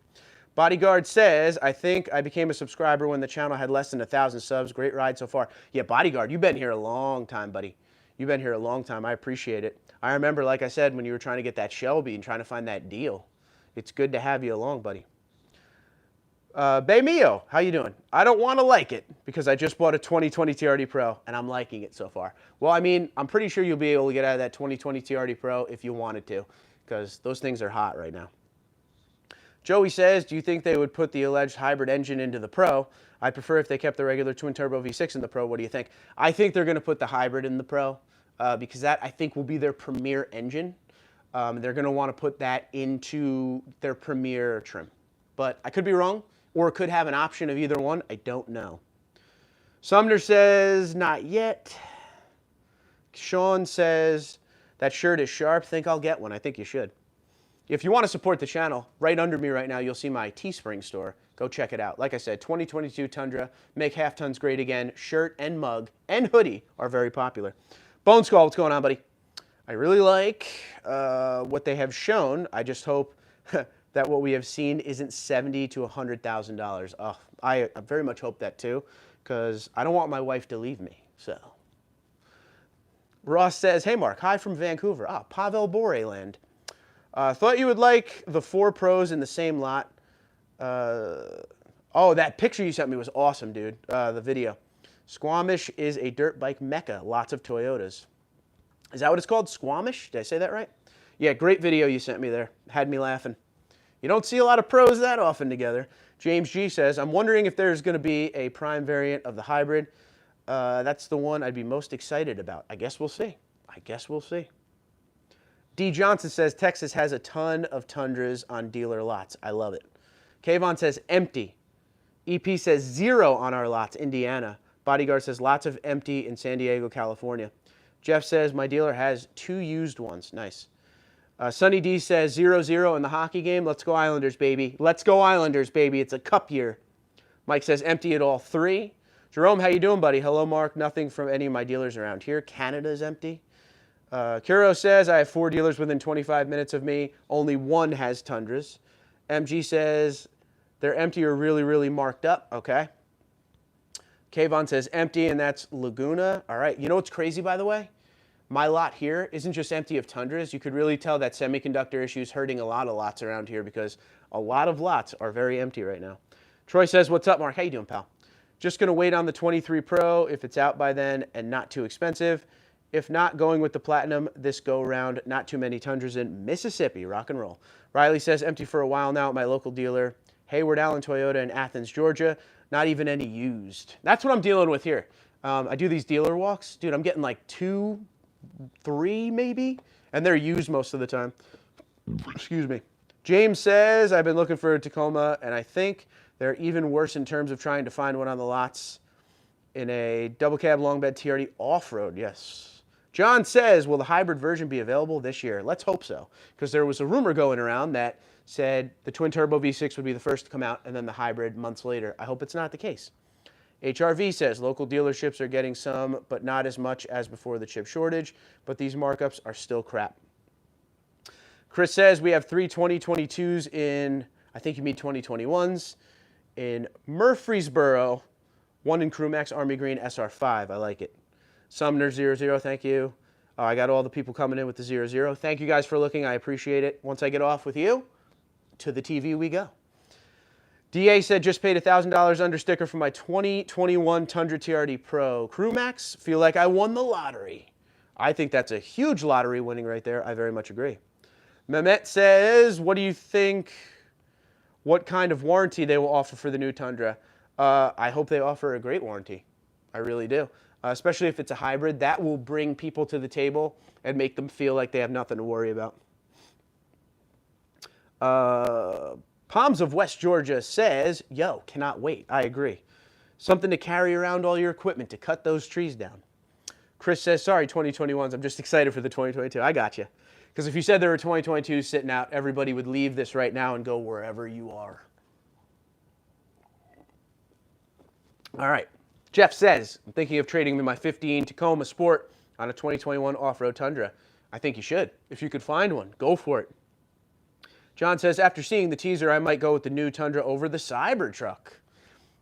Bodyguard says, I think I became a subscriber when the channel had less than 1,000 subs. Great ride so far. Yeah, Bodyguard, you've been here a long time, buddy. You've been here a long time. I appreciate it. I remember, like I said, when you were trying to get that Shelby and trying to find that deal. It's good to have you along, buddy. Bay Mio, how you doing? I don't want to like it because I just bought a 2020 TRD Pro and I'm liking it so far. Well, I mean, I'm pretty sure you'll be able to get out of that 2020 TRD Pro if you wanted to because those things are hot right now. Joey says, do you think they would put the alleged hybrid engine into the Pro? I'd prefer if they kept the regular twin turbo V6 in the Pro. What do you think? I think they're going to put the hybrid in the Pro because that, I think, will be their premier engine. They're going to want to put that into their premier trim. But I could be wrong. Or it could have an option of either one. I don't know. Sumner says, not yet. Sean says, that shirt is sharp. Think I'll get one. I think you should. If you want to support the channel, right under me right now, you'll see my Teespring store. Go check it out. Like I said, 2022 Tundra, make half tons great again. Shirt and mug and hoodie are very popular. Bone Skull, what's going on, buddy? I really like what they have shown. I just hope that what we have seen isn't $70,000 to $100,000. Oh, I very much hope that too, because I don't want my wife to leave me. So, Ross says, hey Mark, hi from Vancouver. Ah, Pavel Bore land. Thought you would like the 4 Pros in the same lot. Oh, that picture you sent me was awesome, dude. The video. Squamish is a dirt bike mecca. Lots of Toyotas. Is that what it's called? Squamish? Did I say that right? Yeah, great video you sent me there. Had me laughing. You don't see a lot of pros that often together. James G says, I'm wondering if there's going to be a prime variant of the hybrid. That's the one I'd be most excited about. I guess we'll see. I guess we'll see. D. Johnson says, Texas has a ton of Tundras on dealer lots. I love it. Kayvon says, empty. EP says, 0 on our lots, Indiana. Bodyguard says, lots of empty in San Diego, California. Jeff says, my dealer has 2 used ones. Nice. Sunny D says 0-0 in the hockey game. Let's go Islanders, baby. Let's go Islanders, baby. It's a cup year. Mike says empty at all 3. Jerome, how you doing, buddy? Hello, Mark. Nothing from any of my dealers around here. Canada's empty. Kuro says I have 4 dealers within 25 minutes of me. Only 1 has Tundras. MG says they're empty or really, really marked up. Okay. Kayvon says empty, and that's Laguna. All right. You know what's crazy, by the way? My lot here isn't just empty of Tundras. You could really tell that semiconductor issue is hurting a lot of lots around here because a lot of lots are very empty right now. Troy says, what's up, Mark? How you doing, pal? Just going to wait on the 23 Pro if it's out by then and not too expensive. If not, going with the Platinum this go-round. Not too many Tundras in Mississippi. Rock and roll. Riley says, empty for a while now at my local dealer, Hayward Allen Toyota in Athens, Georgia. Not even any used. That's what I'm dealing with here. I do these dealer walks. Dude, I'm getting like 2, 3 maybe, and they're used most of the time. Excuse me. James says, I've been looking for a Tacoma, and I think they're even worse in terms of trying to find one on the lots in a double cab long bed TRD off-road. Yes. John says, will the hybrid version be available this year? Let's hope so, because there was a rumor going around that said the twin turbo V6 would be the first to come out and then the hybrid months later. I hope it's not the case. HRV says local dealerships are getting some, but not as much as before the chip shortage, but these markups are still crap. Chris says we have 3 2022s in, I think you mean 2021s, in Murfreesboro, 1 in Crewmax Army Green SR5. I like it. Sumner 00, thank you. I got all the people coming in with the 00. Thank you guys for looking. I appreciate it. Once I get off with you, to the TV we go. DA said, just paid $1,000 under sticker for my 2021 Tundra TRD Pro Crewmax. Feel like I won the lottery. I think that's a huge lottery winning right there. I very much agree. Mehmet says, what do you think, what kind of warranty they will offer for the new Tundra? I hope they offer a great warranty. I really do. Especially if it's a hybrid. That will bring people to the table and make them feel like they have nothing to worry about. Palms of West Georgia says, yo, cannot wait. I agree. Something to carry around all your equipment to cut those trees down. Chris says, sorry, 2021s. I'm just excited for the 2022. I got you. Because if you said there were 2022s sitting out, everybody would leave this right now and go wherever you are. All right. Jeff says, I'm thinking of trading in my 15 Tacoma Sport on a 2021 off-road Tundra. I think you should. If you could find one, go for it. John says, after seeing the teaser, I might go with the new Tundra over the Cybertruck.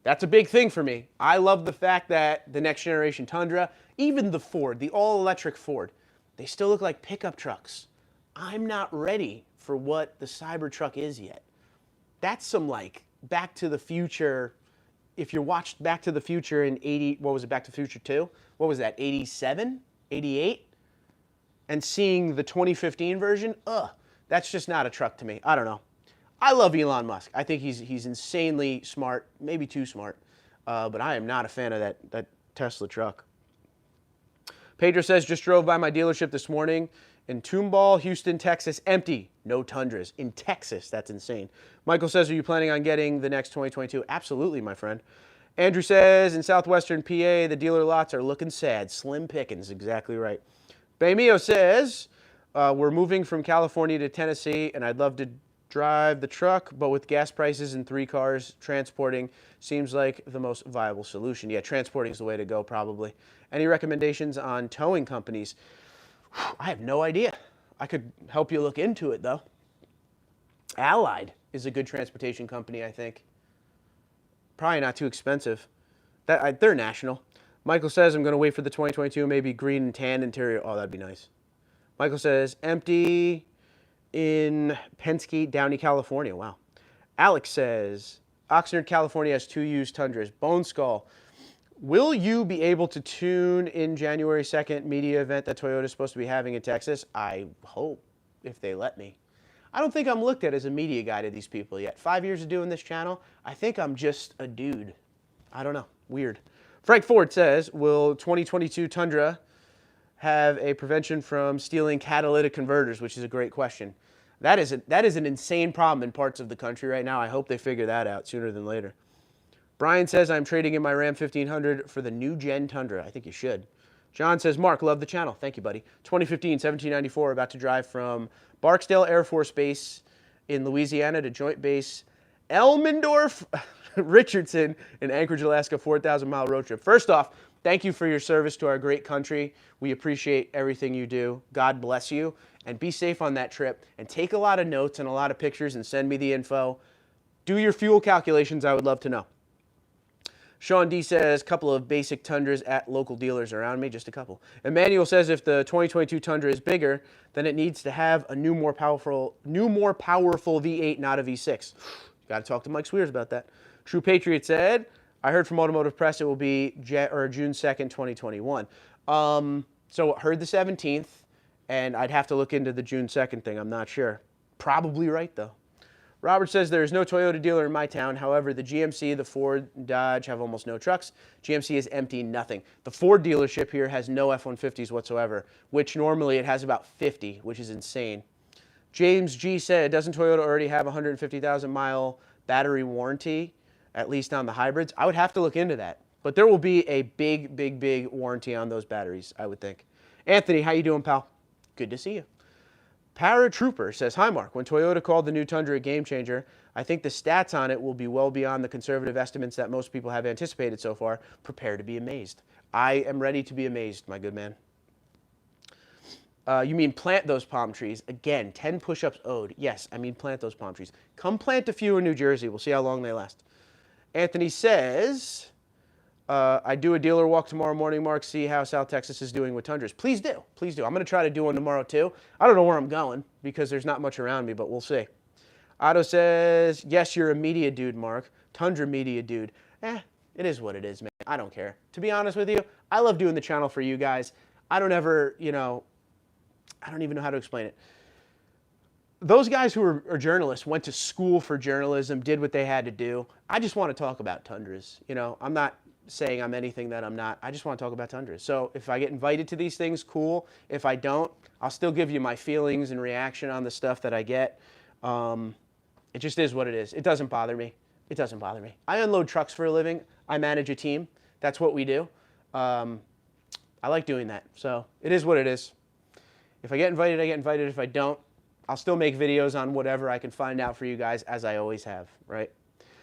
That's a big thing for me. I love the fact that the next generation Tundra, even the Ford, the all-electric Ford, they still look like pickup trucks. I'm not ready for what the Cybertruck is yet. That's some like Back to the Future. If you watched Back to the Future in 80, what was it, Back to the Future 2? What was that, 87, 88? And seeing the 2015 version, that's just not a truck to me. I don't know. I love Elon Musk. I think he's insanely smart, maybe too smart. But I am not a fan of that Tesla truck. Pedro says, just drove by my dealership this morning in Tomball, Houston, Texas. Empty. No Tundras. In Texas. That's insane. Michael says, are you planning on getting the next 2022? Absolutely, my friend. Andrew says, in southwestern PA, the dealer lots are looking sad. Slim pickings. Exactly right. Baymio says, we're moving from California to Tennessee, and I'd love to drive the truck, but with gas prices and 3 cars, transporting seems like the most viable solution. Yeah, transporting is the way to go, probably. Any recommendations on towing companies? I have no idea. I could help you look into it, though. Allied is a good transportation company, I think. Probably not too expensive. They're national. Michael says, I'm going to wait for the 2022, maybe green and tan interior. Oh, that'd be nice. Michael says, empty in Penske, Downey, California. Wow. Alex says, Oxnard, California has 2 used Tundras. Bone Skull, will you be able to tune in January 2nd media event that Toyota is supposed to be having in Texas? I hope, if they let me. I don't think I'm looked at as a media guy to these people yet. 5 years of doing this channel, I think I'm just a dude. I don't know. Weird. Frank Ford says, will 2022 Tundra have a prevention from stealing catalytic converters, which is a great question. That is an insane problem in parts of the country right now. I hope they figure that out sooner than later. Brian says, I'm trading in my Ram 1500 for the new gen Tundra. I think you should. John says, Mark, love the channel. Thank you, buddy. 2015 1794, about to drive from Barksdale Air Force Base in Louisiana to Joint Base Elmendorf Richardson in Anchorage, Alaska, 4,000-mile road trip. First off, thank you for your service to our great country. We appreciate everything you do. God bless you. And be safe on that trip. And take a lot of notes and a lot of pictures and send me the info. Do your fuel calculations. I would love to know. Sean D says, couple of basic Tundras at local dealers around me, just a couple. Emmanuel says, if the 2022 Tundra is bigger, then it needs to have a new, more powerful V8, not a V6. Got to talk to Mike Swears about that. True Patriot said, I heard from Automotive Press it will be June 2nd, 2021. So heard the 17th, and I'd have to look into the June 2nd thing. I'm not sure. Probably right, though. Robert says there is no Toyota dealer in my town. However, the GMC, the Ford, Dodge have almost no trucks. GMC is empty, nothing. The Ford dealership here has no F-150s whatsoever, which normally it has about 50, which is insane. James G said, doesn't Toyota already have a 150,000-mile battery warranty, at least on the hybrids? I would have to look into that. But there will be a big, big, big warranty on those batteries, I would think. Anthony, how you doing, pal? Good to see you. Paratrooper says, hi, Mark. When Toyota called the new Tundra a game changer, I think the stats on it will be well beyond the conservative estimates that most people have anticipated so far. Prepare to be amazed. I am ready to be amazed, my good man. You mean plant those palm trees. Again, 10 push-ups owed. Yes, I mean plant those palm trees. Come plant a few in New Jersey. We'll see how long they last. Anthony says, I do a dealer walk tomorrow morning, Mark, see how South Texas is doing with Tundras. Please do. Please do. I'm going to try to do one tomorrow, too. I don't know where I'm going because there's not much around me, but we'll see. Otto says, yes, you're a media dude, Mark. Tundra media dude. It is what it is, man. I don't care. To be honest with you, I love doing the channel for you guys. I don't ever, I don't even know how to explain it. Those guys who are journalists went to school for journalism, did what they had to do. I just want to talk about Tundras. I'm not saying I'm anything that I'm not. I just want to talk about Tundras. So if I get invited to these things, cool. If I don't, I'll still give you my feelings and reaction on the stuff that I get. It just is what it is. It doesn't bother me. It doesn't bother me. I unload trucks for a living. I manage a team. That's what we do. I like doing that. So it is what it is. If I get invited, I get invited. If I don't, I'll still make videos on whatever I can find out for you guys, as I always have, right?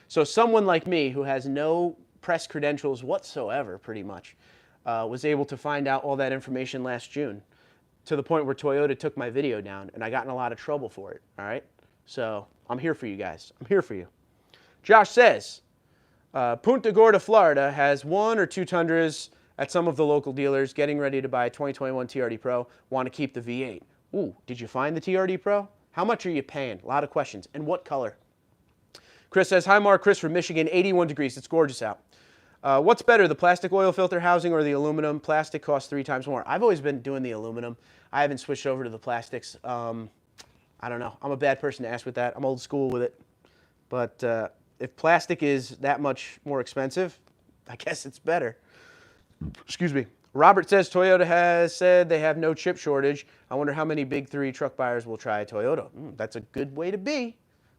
So someone like me who has no press credentials whatsoever, pretty much, was able to find out all that information last June, to the point where Toyota took my video down, and I got in a lot of trouble for it, all right? So I'm here for you guys. I'm here for you. Josh says, Punta Gorda, Florida has 1 or 2 Tundras at some of the local dealers, getting ready to buy a 2021 TRD Pro, want to keep the V8. Ooh, did you find the TRD Pro? How much are you paying? A lot of questions. And what color? Chris says, hi, Mark. Chris from Michigan, 81 degrees. It's gorgeous out. What's better, the plastic oil filter housing or the aluminum? Plastic costs 3 times more. I've always been doing the aluminum. I haven't switched over to the plastics. I don't know. I'm a bad person to ask with that. I'm old school with it. But if plastic is that much more expensive, I guess it's better. Excuse me. Robert says Toyota has said they have no chip shortage. I wonder how many big 3 truck buyers will try Toyota. That's a good way to be.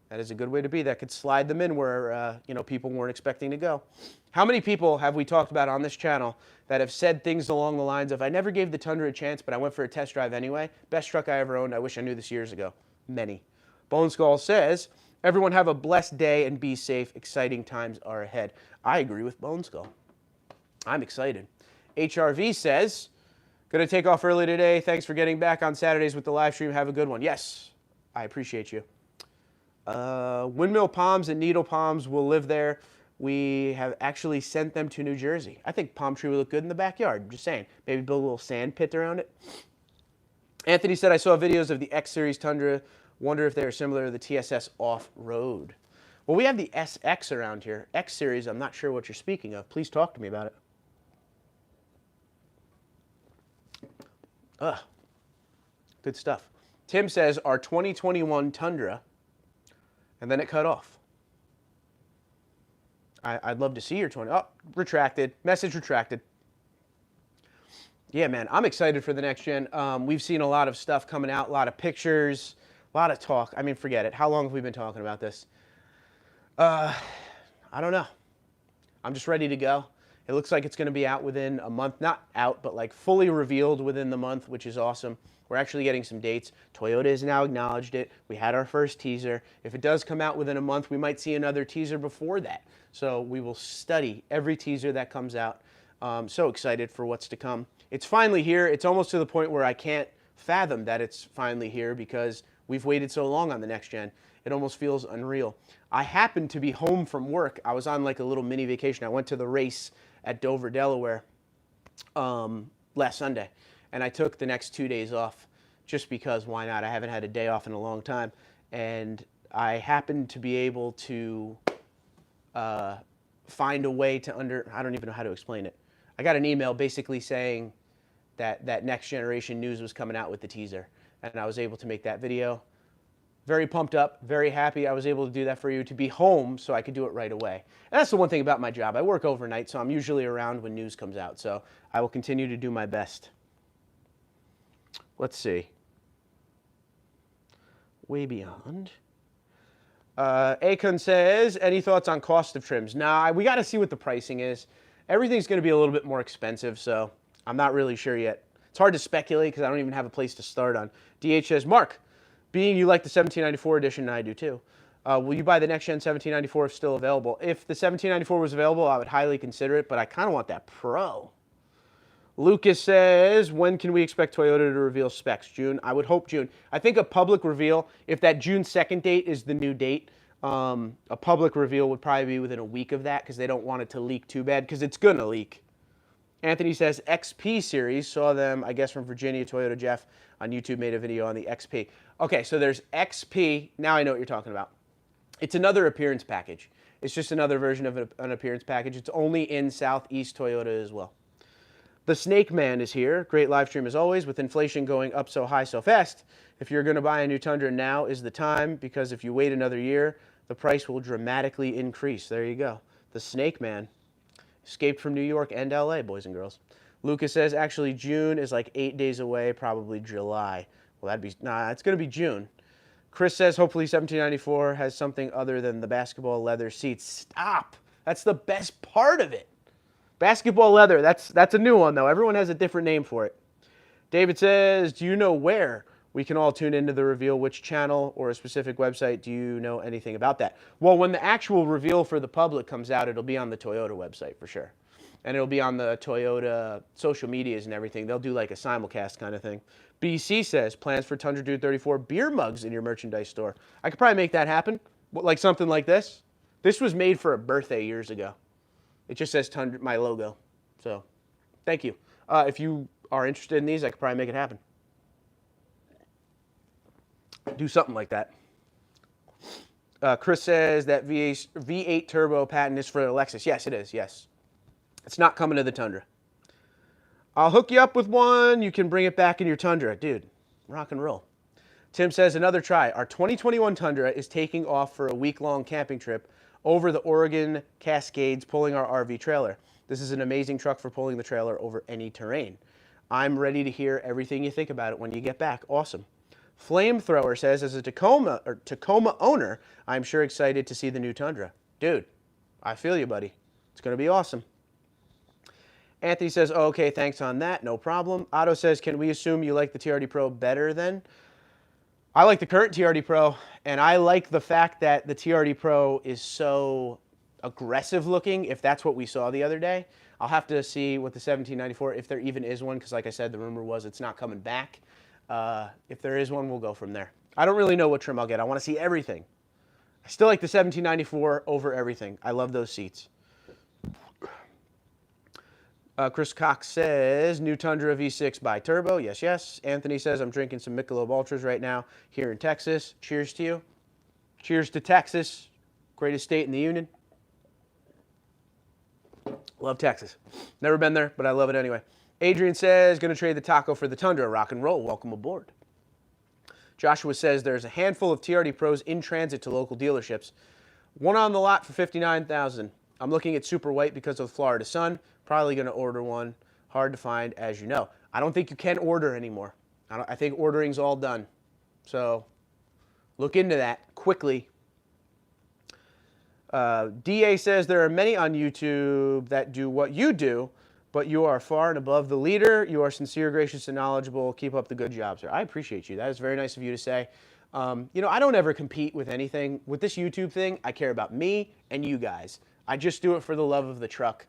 That is a good way to be. That could slide them in where people weren't expecting to go. How many people have we talked about on this channel that have said things along the lines of, I never gave the Tundra a chance, but I went for a test drive anyway. Best truck I ever owned. I wish I knew this years ago. Many. Bone Skull says, everyone have a blessed day and be safe. Exciting times are ahead. I agree with Bone Skull. I'm excited. HRV says, going to take off early today. Thanks for getting back on Saturdays with the live stream. Have a good one. Yes, I appreciate you. Windmill palms and needle palms will live there. We have actually sent them to New Jersey. I think palm tree would look good in the backyard. I'm just saying. Maybe build a little sand pit around it. Anthony said, I saw videos of the X Series Tundra Wonder if they are similar to the TSS Off-Road. Well, we have the SX around here. X Series, I'm not sure what you're speaking of. Please talk to me about it. Ugh. Good stuff. Tim says, our 2021 Tundra, and then it cut off. I'd love to see your 20. Oh, retracted. Message retracted. Yeah, man, I'm excited for the next gen. We've seen a lot of stuff coming out, a lot of pictures, a lot of talk. I mean, forget it. How long have we been talking about this? I don't know. I'm just ready to go. It looks like it's going to be out within a month. Not out, but like fully revealed within the month, which is awesome. We're actually getting some dates. Toyota has now acknowledged it. We had our first teaser. If it does come out within a month, we might see another teaser before that. So we will study every teaser that comes out. So excited for what's to come. It's finally here. It's almost to the point where I can't fathom that it's finally here because we've waited so long on the next gen. It almost feels unreal. I happened to be home from work. I was on like a little mini vacation. I went to the race at Dover, Delaware last Sunday. And I took the next 2 days off just because why not? I haven't had a day off in a long time. And I happened to be able to find a way to I don't even know how to explain it. I got an email basically saying that next generation news was coming out with the teaser. And I was able to make that video. Very pumped up, very happy I was able to do that for you, to be home so I could do it right away. And that's the one thing about my job. I work overnight, so I'm usually around when news comes out. So I will continue to do my best. Let's see. Way beyond. Akon says, any thoughts on cost of trims? Nah, we got to see what the pricing is. Everything's going to be a little bit more expensive, so I'm not really sure yet. It's hard to speculate because I don't even have a place to start on. DH says, Mark, being you like the 1794 edition, and I do too, will you buy the next gen 1794 if still available? If the 1794 was available, I would highly consider it, but I kind of want that Pro. Lucas says, when can we expect Toyota to reveal specs? June? I would hope June. I think a public reveal, if that June 2nd date is the new date, a public reveal would probably be within a week of that because they don't want it to leak too bad because it's going to leak. Anthony says, XP series, saw them, I guess, from Virginia. Toyota Jeff on YouTube made a video on the XP. Okay, so there's XP. Now I know what you're talking about. It's another appearance package. It's just another version of an appearance package. It's only in Southeast Toyota as well. The Snake Man is here. Great live stream as always. With inflation going up so high so fast, if you're going to buy a new Tundra, now is the time, because if you wait another year, the price will dramatically increase. There you go. The Snake Man. Escaped from New York and LA, boys and girls. Lucas says, actually, June is like 8 days away, probably July. Well, that'd be, nah, it's going to be June. Chris says, hopefully 1794 has something other than the basketball leather seats. Stop. That's the best part of it. Basketball leather, that's a new one, though. Everyone has a different name for it. David says, do you know where we can all tune into the reveal? Which channel or a specific website? Do you know anything about that? Well, when the actual reveal for the public comes out, it'll be on the Toyota website for sure. And it'll be on the Toyota social medias and everything. They'll do like a simulcast kind of thing. BC says, plans for TundraDude34 beer mugs in your merchandise store. I could probably make that happen. Like something like this. This was made for a birthday years ago. It just says Tundra, my logo. So, thank you. If you are interested in these, I could probably make it happen. Do something like that. Chris says that V8 turbo patent is for the Lexus. Yes, it is. Yes. It's not coming to the Tundra. I'll hook you up with one. You can bring it back in your Tundra. Dude, rock and roll. Tim says, another try. Our 2021 Tundra is taking off for a week-long camping trip over the Oregon Cascades, pulling our RV trailer. This is an amazing truck for pulling the trailer over any terrain. I'm ready to hear everything you think about it when you get back. Awesome. Flamethrower says, as a Tacoma owner, I'm sure excited to see the new Tundra. Dude, I feel you, buddy. It's going to be awesome. Anthony says, oh, okay, thanks on that. No problem. Otto says, can we assume you like the TRD Pro better then? I like the current TRD Pro, and I like the fact that the TRD Pro is so aggressive looking, if that's what we saw the other day. I'll have to see what the 1794, if there even is one, because like I said, the rumor was it's not coming back. If there is one, we'll go from there. I don't really know what trim I'll get. I want to see everything. I still like the 1794 over everything. I love those seats. Chris Cox says, new Tundra V6 by Turbo. Yes, yes. Anthony says, I'm drinking some Michelob Ultras right now here in Texas. Cheers to you. Cheers to Texas, greatest state in the union. Love Texas. Never been there, but I love it anyway. Adrian says, going to trade the Taco for the Tundra. Rock and roll. Welcome aboard. Joshua says, there's a handful of TRD Pros in transit to local dealerships. One on the lot for $59,000. I'm looking at Super White because of Florida sun. Probably going to order one. Hard to find, as you know. I don't think you can order anymore. I think ordering's all done. So look into that quickly. DA says, there are many on YouTube that do what you do, but you are far and above the leader. You are sincere, gracious, and knowledgeable. Keep up the good job, sir. I appreciate you. That is very nice of you to say. You know, I don't ever compete with anything. With this YouTube thing, I care about me and you guys. I just do it for the love of the truck.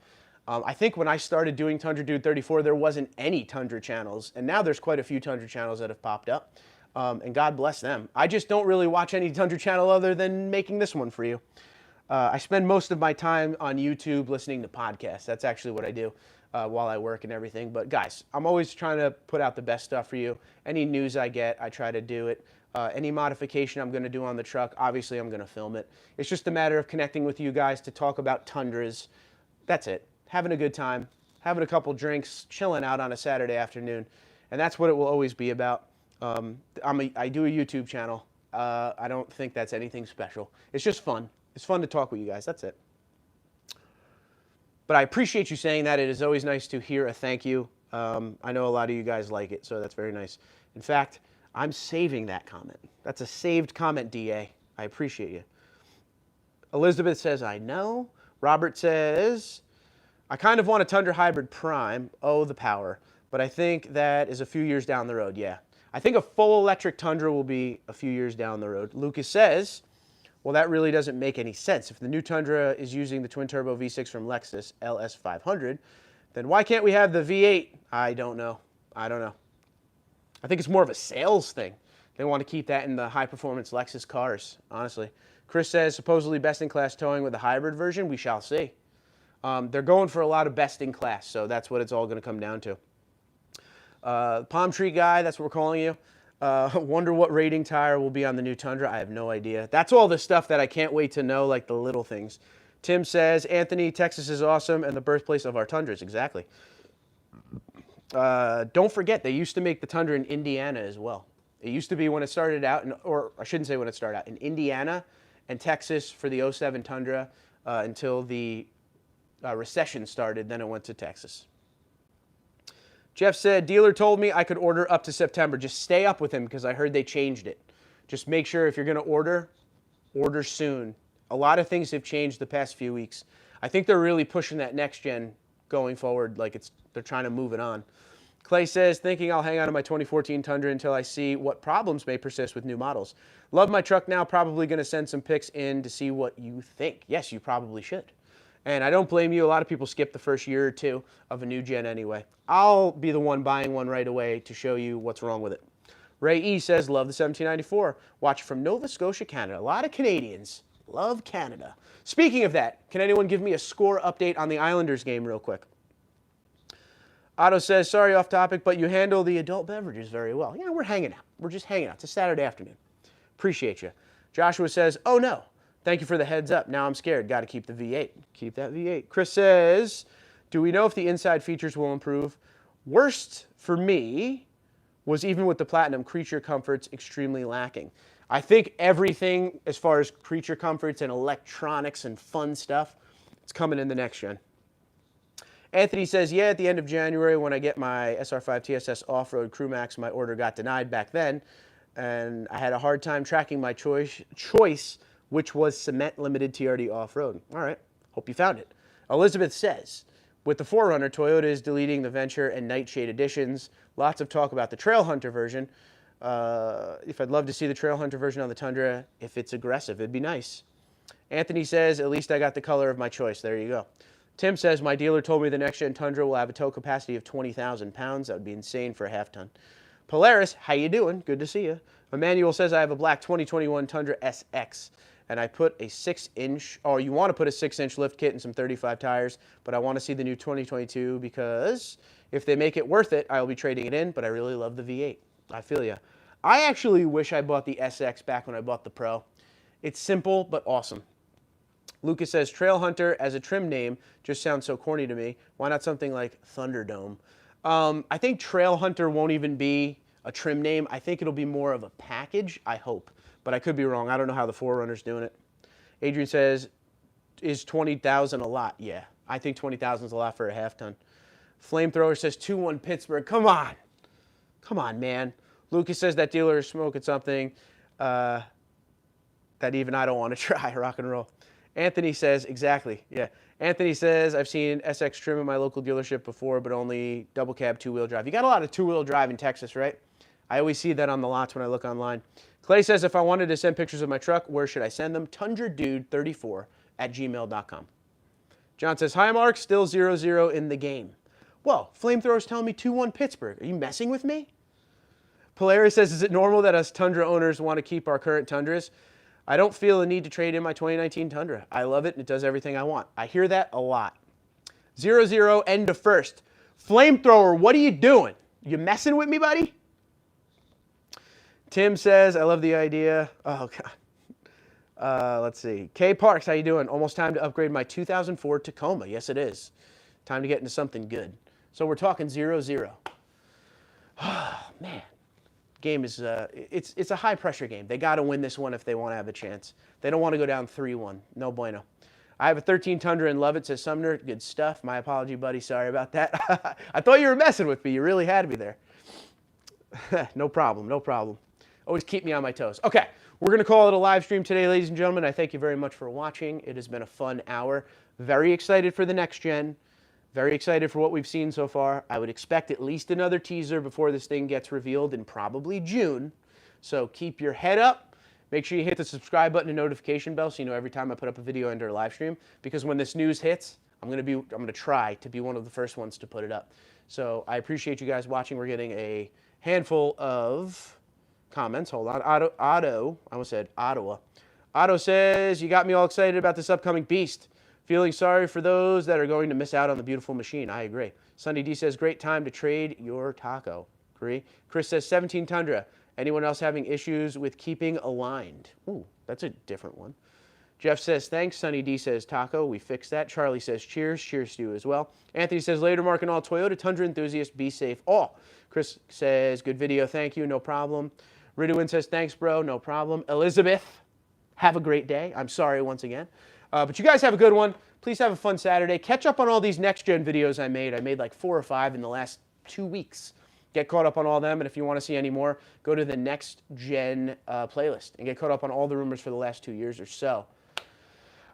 I think when I started doing TundraDude34, there wasn't any Tundra channels, and now there's quite a few Tundra channels that have popped up, and God bless them. I just don't really watch any Tundra channel other than making this one for you. I spend most of my time on YouTube listening to podcasts. That's actually what I do while I work and everything. But guys, I'm always trying to put out the best stuff for you. Any news I get, I try to do it. Any modification I'm going to do on the truck, obviously I'm going to film it. It's just a matter of connecting with you guys to talk about Tundras. That's it. Having a good time, having a couple drinks, chilling out on a Saturday afternoon. And that's what it will always be about. I do a YouTube channel. I don't think that's anything special. It's just fun. It's fun to talk with you guys. That's it. But I appreciate you saying that. It is always nice to hear a thank you. I know a lot of you guys like it, so that's very nice. In fact, I'm saving that comment. That's a saved comment, DA. I appreciate you. Elizabeth says, I know. Robert says, I kind of want a Tundra Hybrid Prime. Oh, the power. But I think that is a few years down the road. Yeah. I think a full electric Tundra will be a few years down the road. Lucas says, well, that really doesn't make any sense. If the new Tundra is using the twin-turbo V6 from Lexus LS500, then why can't we have the V8? I don't know. I don't know. I think it's more of a sales thing. They want to keep that in the high-performance Lexus cars, honestly. Chris says, supposedly best-in-class towing with a hybrid version. We shall see. They're going for a lot of best-in-class, so that's what it's all going to come down to. Palm Tree Guy, that's what we're calling you. Wonder what rating tire will be on the new Tundra. I have no idea. That's all the stuff that I can't wait to know, like the little things. Tim says, Anthony, Texas is awesome and the birthplace of our Tundras. Exactly. Don't forget, they used to make the Tundra in Indiana as well. It used to be when it started out, or I shouldn't say when it started out, in Indiana and Texas for the 07 Tundra until the recession started. Then it went to Texas. Jeff said, dealer told me I could order up to September. Just stay up with him because I heard they changed it. Just make sure if you're going to order soon. A lot of things have changed the past few weeks. I think they're really pushing that next gen going forward, like they're trying to move it on. Clay says, thinking I'll hang on to my 2014 Tundra until I see what problems may persist with new models. Love my truck now, probably going to send some pics in to see what you think. Yes, you probably should. And I don't blame you. A lot of people skip the first year or two of a new gen anyway. I'll be the one buying one right away to show you what's wrong with it. Ray E says, love the 1794. Watch from Nova Scotia, Canada. A lot of Canadians love Canada. Speaking of that, can anyone give me a score update on the Islanders game real quick? Otto says, sorry off topic, but you handle the adult beverages very well. Yeah, we're hanging out. We're just hanging out. It's a Saturday afternoon. Appreciate you. Joshua says, oh no. Thank you for the heads up. Now I'm scared. Got to keep the V8. Keep that V8. Chris says, do we know if the inside features will improve? Worst for me was even with the Platinum, creature comforts extremely lacking. I think everything as far as creature comforts and electronics and fun stuff, it's coming in the next gen. Anthony says, yeah, at the end of January when I get my SR5 TSS Off-Road Crew Max, my order got denied back then, and I had a hard time tracking my choice which was Cement Limited TRD Off-Road. All right, hope you found it. Elizabeth says, with the 4Runner, Toyota is deleting the Venture and Nightshade editions. Lots of talk about the Trail Hunter version. If I'd love to see the Trail Hunter version on the Tundra, if it's aggressive, it'd be nice. Anthony says, at least I got the color of my choice. There you go. Tim says, my dealer told me the next-gen Tundra will have a tow capacity of 20,000 pounds. That would be insane for a half-ton. Polaris, how you doing? Good to see you. Emmanuel says, I have a black 2021 Tundra SX. and I put a 6-inch, or you want to put a 6-inch lift kit and some 35 tires, but I want to see the new 2022 because if they make it worth it, I'll be trading it in, but I really love the V8. I feel ya. I actually wish I bought the SX back when I bought the Pro. It's simple, but awesome. Lucas says, Trail Hunter as a trim name just sounds so corny to me. Why not something like Thunderdome? I think Trail Hunter won't even be a trim name. I think it'll be more of a package, I hope. But I could be wrong. I don't know how the 4Runner's doing it. Adrian says, is 20,000 a lot? Yeah, I think 20,000 is a lot for a half-ton. Flamethrower says 2-1 Pittsburgh. Come on. Come on, man. Lucas says that dealer is smoking something that even I don't want to try. Rock and roll. Anthony says, exactly, yeah. Anthony says, I've seen SX trim in my local dealership before, but only double cab, two-wheel drive. You got a lot of two-wheel drive in Texas, right? I always see that on the lots when I look online. Clay says, if I wanted to send pictures of my truck, where should I send them? TundraDude34 at gmail.com. John says, hi, Mark, still 0-0 in the game. Well, Flamethrower's telling me 2-1 Pittsburgh. Are you messing with me? Polaris says, is it normal that us Tundra owners want to keep our current Tundras? I don't feel a need to trade in my 2019 Tundra. I love it, and it does everything I want. I hear that a lot. 0-0, end of first. Flamethrower, what are you doing? You messing with me, buddy? Tim says, I love the idea. Oh, God. Let's see. K Parks, how you doing? Almost time to upgrade my 2004 Tacoma. Yes, it is. Time to get into something good. So we're talking 0-0. Oh, man. Game is it's a high pressure game. They got to win this one if they want to have a chance. They don't want to go down 3-1. No bueno. I have a 13 Tundra and love it, says Sumner. Good stuff. My apology, buddy. Sorry about that. I thought you were messing with me. You really had me there. No problem. No problem. Always keep me on my toes. Okay, we're going to call it a live stream today, ladies and gentlemen. I thank you very much for watching. It has been a fun hour. Very excited for the next gen. Very excited for what we've seen so far. I would expect at least another teaser before this thing gets revealed in probably June. So keep your head up. Make sure you hit the subscribe button and notification bell so you know every time I put up a video under a live stream. Because when this news hits, I'm gonna try to be one of the first ones to put it up. So I appreciate you guys watching. We're getting a handful of comments. Hold on. Otto, I almost said Ottawa. Otto says, you got me all excited about this upcoming beast. Feeling sorry for those that are going to miss out on the beautiful machine. I agree. Sunny D says, great time to trade your taco. Agree. Chris says, 17 Tundra. Anyone else having issues with keeping aligned? Ooh, that's a different one. Jeff says, thanks. Sunny D says, taco. We fixed that. Charlie says, cheers. Cheers to you as well. Anthony says, later, Mark and all Toyota Tundra enthusiasts, be safe all. Chris says, good video. Thank you. No problem. Ridwin says, thanks, bro. No problem. Elizabeth, have a great day. I'm sorry once again. But you guys have a good one. Please have a fun Saturday. Catch up on all these next-gen videos I made. I made like 4 or 5 in the last 2 weeks. Get caught up on all them, and if you want to see any more, go to the next-gen playlist and get caught up on all the rumors for the last 2 years or so.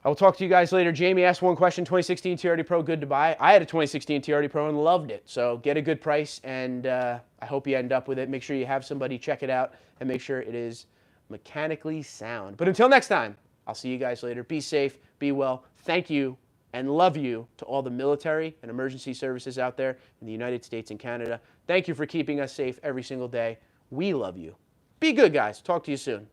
I will talk to you guys later. Jamie asked one question, 2016 TRD Pro, good to buy? I had a 2016 TRD Pro and loved it. So get a good price, and I hope you end up with it. Make sure you have somebody check it out, and make sure it is mechanically sound. But until next time, I'll see you guys later. Be safe, be well. Thank you and love you to all the military and emergency services out there in the United States and Canada. Thank you for keeping us safe every single day. We love you. Be good, guys. Talk to you soon.